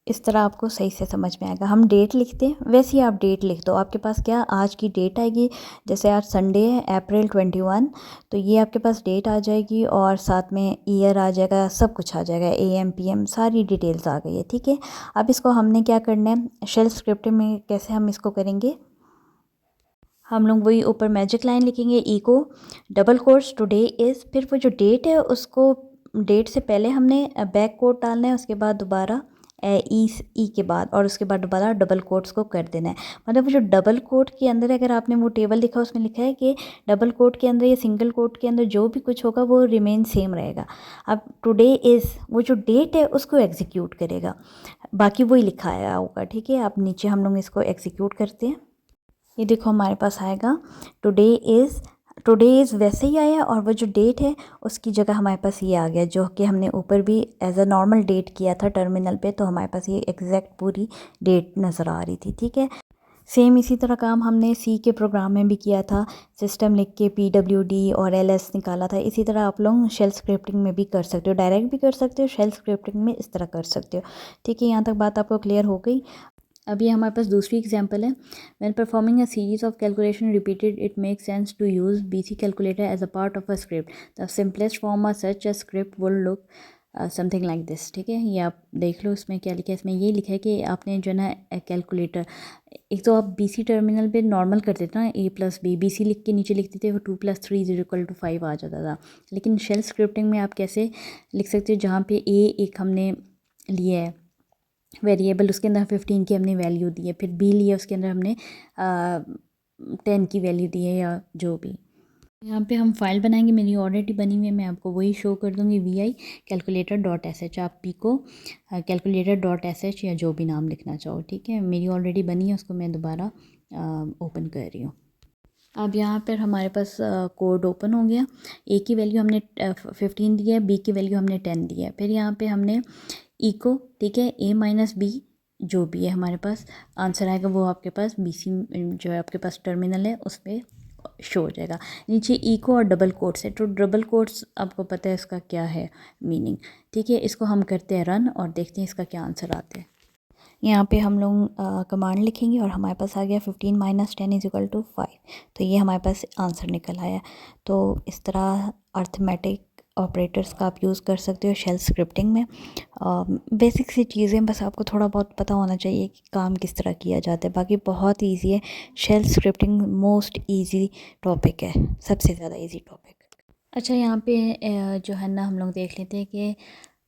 इस तरह आपको सही से समझ में आएगा। हम डेट लिखते हैं, वैसे ही आप डेट लिख दो। आपके पास क्या आज की डेट आएगी, जैसे आज संडे है अप्रैल 21, तो ये आपके पास डेट आ जाएगी और साथ में ईयर आ जाएगा, सब कुछ आ जाएगा, AM PM सारी डिटेल्स आ गई है, ठीक है। अब इसको हमने क्या करना है, शेल स्क्रिप्ट में कैसे हम इसको करेंगे, हम लोग वही ऊपर मैजिक लाइन लिखेंगे, echo double quotes today is, फिर वो जो डेट है उसको डेट से पहले हमने बैक कोट डालना है, उसके बाद दोबारा ई के बाद, और उसके बाद दोबारा डबल कोट्स को कर देना है। मतलब वो जो डबल कोट के अंदर अगर आपने वो टेबल लिखा उसमें लिखा है कि डबल कोट के अंदर या सिंगल कोट के अंदर जो भी कुछ होगा वो रिमेन सेम रहेगा। अब टुडे इज़ वो जो डेट है उसको एग्जीक्यूट करेगा, बाकी वही लिखा आया होगा, ठीक है। अब नीचे हम लोग इसको एग्जीक्यूट करते हैं। ये देखो हमारे पास आएगा टुडे इज़ वैसे ही आया, और वो जो डेट है उसकी जगह हमारे पास ये आ गया, जो कि हमने ऊपर भी एज अ नॉर्मल डेट किया था टर्मिनल पे, तो हमारे पास ये एग्जैक्ट पूरी डेट नज़र आ रही थी, ठीक है। सेम इसी तरह काम हमने सी के प्रोग्राम में भी किया था, सिस्टम लिख के PWD और LS निकाला था। इसी तरह आप लोग शेल स्क्रिप्टिंग में भी कर सकते हो, डायरेक्ट भी कर सकते हो, शेल स्क्रिप्टिंग में इस तरह कर सकते हो, ठीक है। यहाँ तक बात आपको क्लियर हो गई। अब ये हमारे पास दूसरी एग्जांपल है, when performing a series of calculation repeated it make sense to use BC calculator as a part of a script, the simplest form of such a script will look something like this, ठीक है। ये आप देख लो इसमें क्या लिखा है, इसमें ये लिखा है कि आपने जो है ना कैलकुलेटर, एक तो आप BC टर्मिनल पे नॉर्मल करते थे ना, A+B, BC लिख के नीचे लिखते थे, वो 2+3=5 आ जाता था। लेकिन शेल स्क्रिप्टिंग में आप कैसे लिख सकते हो, जहाँ पे A एक हमने लिया है वेरिएबल, उसके अंदर 15 की हमने वैल्यू दी है, फिर B लिया उसके अंदर हमने 10 की वैल्यू दी है, या जो भी। यहाँ पे हम फाइल बनाएंगे, मेरी ऑलरेडी बनी हुई है, मैं आपको वही शो कर दूँगी, VI calculator.sh। आप P को calculator.sh या जो भी नाम लिखना चाहो, ठीक है। मेरी ऑलरेडी बनी है, उसको मैं दोबारा ओपन कर रही हूँ। अब यहाँ पर हमारे पास कोड ओपन हो गया। A की वैल्यू हमने 15 दी है, B की वैल्यू हमने 10 दी है। फिर यहाँ पे हमने इको, ठीक है, A-B जो भी है हमारे पास आंसर आएगा वो आपके पास BC जो है आपके पास टर्मिनल है उस पर शो हो जाएगा। नीचे इको और डबल कोट्स है, तो डबल कोट्स आपको पता है इसका क्या है मीनिंग, ठीक है। इसको हम करते हैं रन और देखते हैं इसका क्या आंसर आता है। यहाँ पे हम लोग कमांड लिखेंगे और हमारे पास आ गया 15 - 10 = 5, तो ये हमारे पास आंसर निकल आया। तो इस तरह अर्थमेटिक ऑपरेटर्स का आप यूज़ कर सकते हो शेल स्क्रिप्टिंग में। बेसिक सी चीज़ें बस आपको थोड़ा बहुत पता होना चाहिए कि काम किस तरह किया जाता है, बाकी बहुत ईजी है। Shell scripting most easy topic है, सबसे ज़्यादा ईजी टॉपिक। अच्छा, यहाँ पे जो है ना हम लोग देख लेते हैं कि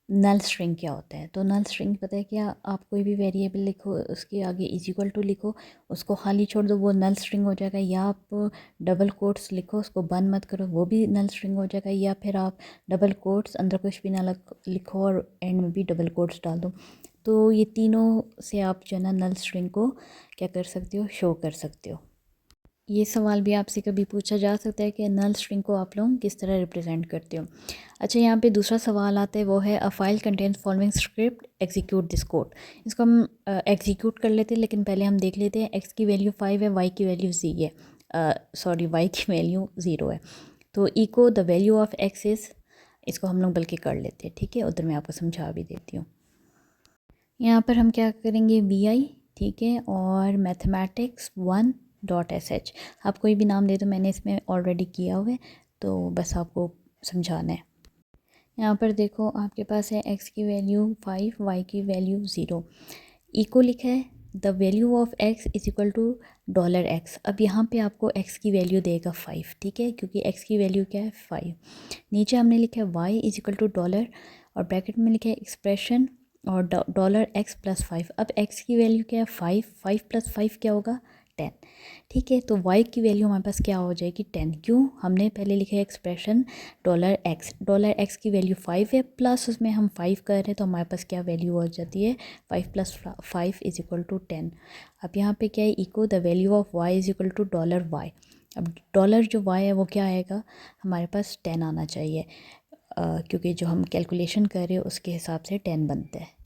नल स्ट्रिंग क्या होता है। तो नल स्ट्रिंग पता है क्या, आप कोई भी वेरिएबल लिखो उसके आगे = लिखो, उसको खाली छोड़ दो, वो नल स्ट्रिंग हो जाएगा। या आप डबल कोट्स लिखो, उसको बंद मत करो, वो भी नल स्ट्रिंग हो जाएगा। या फिर आप डबल कोट्स अंदर कुछ भी ना लिखो और एंड में भी डबल कोट्स डाल दो। तो ये तीनों से आप जो है ना नल स्ट्रिंग को क्या कर सकते हो, शो कर सकते हो। ये सवाल भी आपसे कभी पूछा जा सकता है कि नल स्ट्रिंग को आप लोग किस तरह रिप्रेजेंट करते हो। अच्छा, यहाँ पे दूसरा सवाल आता है, वो है a file contains following script execute this code. इसको हम एग्जीक्यूट कर लेते हैं, लेकिन पहले हम देख लेते हैं। x की वैल्यू 5 है, y की वैल्यू z है, y की वैल्यू 0 है। तो eco the value of x is इसको हम लोग बल्कि कर लेते हैं, ठीक है। उधर मैं आपको समझा भी देती हूँ। यहाँ पर हम क्या करेंगे, VI, ठीक है, और मैथमेटिक्स 1.sh। आप कोई भी नाम दे दो, मैंने इसमें ऑलरेडी किया हुआ है, तो बस आपको समझाना है। यहाँ पर देखो आपके पास है x की वैल्यू 5, y की वैल्यू 0, इको लिखा है the value of x is equal to $x। अब यहाँ पे आपको x की वैल्यू देगा 5, ठीक है, क्योंकि x की वैल्यू क्या है 5। नीचे हमने लिखा है y is equal to dollar और ब्रैकेट में लिखा है एक्सप्रेशन और $x प्लस 5। अब x की वैल्यू क्या है 5, 5 प्लस 5 क्या होगा 10, ठीक है। तो y की वैल्यू हमारे पास क्या हो जाएगी 10, क्यों, हमने पहले लिखा है एक्सप्रेशन $x की वैल्यू 5 है, प्लस उसमें हम 5 कर रहे हैं, तो हमारे पास क्या वैल्यू हो जाती है 5 प्लस 5 इज इक्वल टू 10। अब यहाँ पे क्या है, echo the value of y is equal to $y। अब डॉलर जो y है वो क्या आएगा, हमारे पास 10 आना चाहिए, क्योंकि जो हम कैलकुलेशन कर रहे हैं उसके हिसाब से 10 बनता है।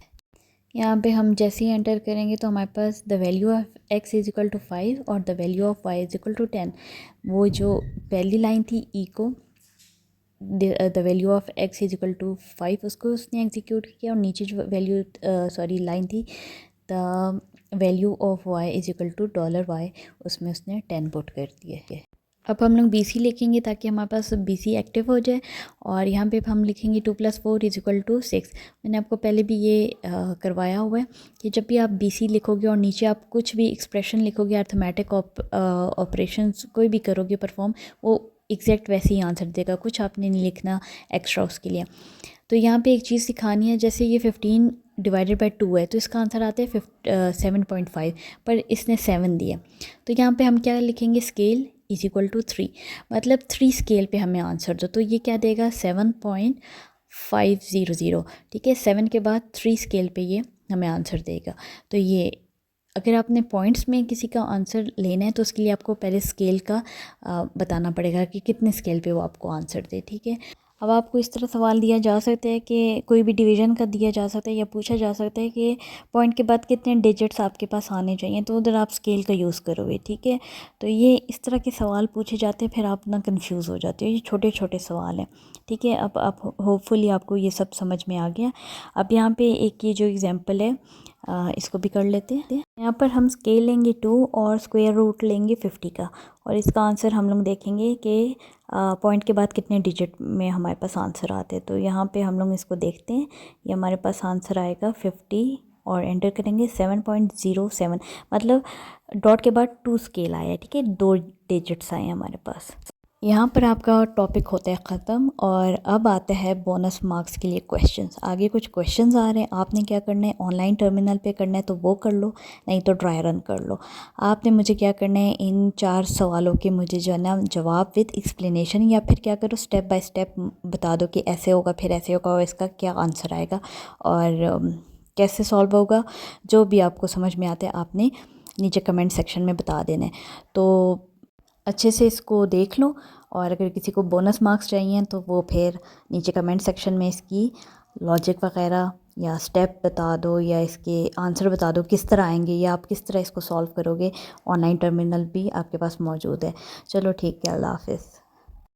यहाँ पे हम जैसे ही एंटर करेंगे तो हमारे पास the value of x is equal to 5 और the value of y is equal to 10। वो जो पहली लाइन थी echo the value of x is equal to 5, उसको उसने एग्जीक्यूट किया, और नीचे जो वैल्यू लाइन थी the value of y is equal to $y, उसमें उसने 10 पुट कर दिए। अब हम लोग BC लिखेंगे ताकि हमारे पास BC एक्टिव हो जाए, और यहाँ पे हम लिखेंगे 2 + 4 इज इक्वल टू 6। मैंने आपको पहले भी ये करवाया हुआ है कि जब भी आप BC लिखोगे और नीचे आप कुछ भी एक्सप्रेशन लिखोगे, अर्थमेटिक ऑपरेशंस कोई भी करोगे परफॉर्म, वो एग्जैक्ट वैसे ही आंसर देगा, कुछ आपने नहीं लिखना एक्स्ट्रा उसके लिए। तो यहाँ पे एक चीज़ सिखानी है, जैसे ये 15 डिवाइडेड बाई 2 है, तो इसका आंसर आता है 7.5, पर इसने 7 दिया, तो यहाँ पे हम क्या लिखेंगे, स्केल इज इक्वल टू 3, मतलब 3 स्केल पे हमें आंसर दो, तो ये क्या देगा 7.500, ठीक है। 7 के बाद 3 स्केल पे ये हमें आंसर देगा। तो ये अगर आपने पॉइंट्स में किसी का आंसर लेना है तो उसके लिए आपको पहले स्केल का बताना पड़ेगा कि कितने स्केल पे वो आपको आंसर दे, ठीक है। अब आपको इस तरह सवाल दिया जा सकता है कि कोई भी डिवीज़न का दिया जा सकता है, या पूछा जा सकता है कि पॉइंट के बाद कितने डिजिट्स आपके पास आने चाहिए, तो उधर आप स्केल का यूज़ करोगे, ठीक है। तो ये इस तरह के सवाल पूछे जाते हैं, फिर आप ना कंफ्यूज हो जाते हो, ये छोटे छोटे सवाल हैं, ठीक है। अब आप होपफुली आपको ये सब समझ में आ गया। अब यहाँ पे एक ये जो एग्जांपल है इसको भी कर लेते हैं। यहाँ पर हम स्केल लेंगे 2 और स्क्वायर रूट लेंगे 50 का, और इसका आंसर हम लोग देखेंगे कि पॉइंट के बाद कितने डिजिट में हमारे पास आंसर आते हैं। तो यहाँ पे हम लोग इसको देखते हैं, ये हमारे पास आंसर आएगा 50 और एंटर करेंगे 7.07, मतलब डॉट के बाद 2 स्केल आया है, ठीक है, 2 डिजिट्स आए हैं हमारे पास। यहाँ पर आपका टॉपिक होता है ख़त्म, और अब आता है बोनस मार्क्स के लिए क्वेश्चंस। आगे कुछ क्वेश्चंस आ रहे हैं, आपने क्या करना है, ऑनलाइन टर्मिनल पे करना है तो वो कर लो, नहीं तो ड्राई रन कर लो। आपने मुझे क्या करना है, इन 4 सवालों के मुझे जो है ना जवाब विद एक्सप्लेनेशन, या फिर क्या करो स्टेप बाय स्टेप बता दो कि ऐसे होगा फिर ऐसे होगा और इसका क्या आंसर आएगा और कैसे सॉल्व होगा। जो भी आपको समझ में आता है आपने नीचे कमेंट सेक्शन में बता देना है। तो अच्छे से इसको देख लो, और अगर किसी को बोनस मार्क्स चाहिए तो वो फिर नीचे कमेंट सेक्शन में इसकी लॉजिक वगैरह या स्टेप बता दो, या इसके आंसर बता दो किस तरह आएंगे, या आप किस तरह इसको सॉल्व करोगे। ऑनलाइन टर्मिनल भी आपके पास मौजूद है। चलो ठीक है, अल्लाह हाफ़िज़।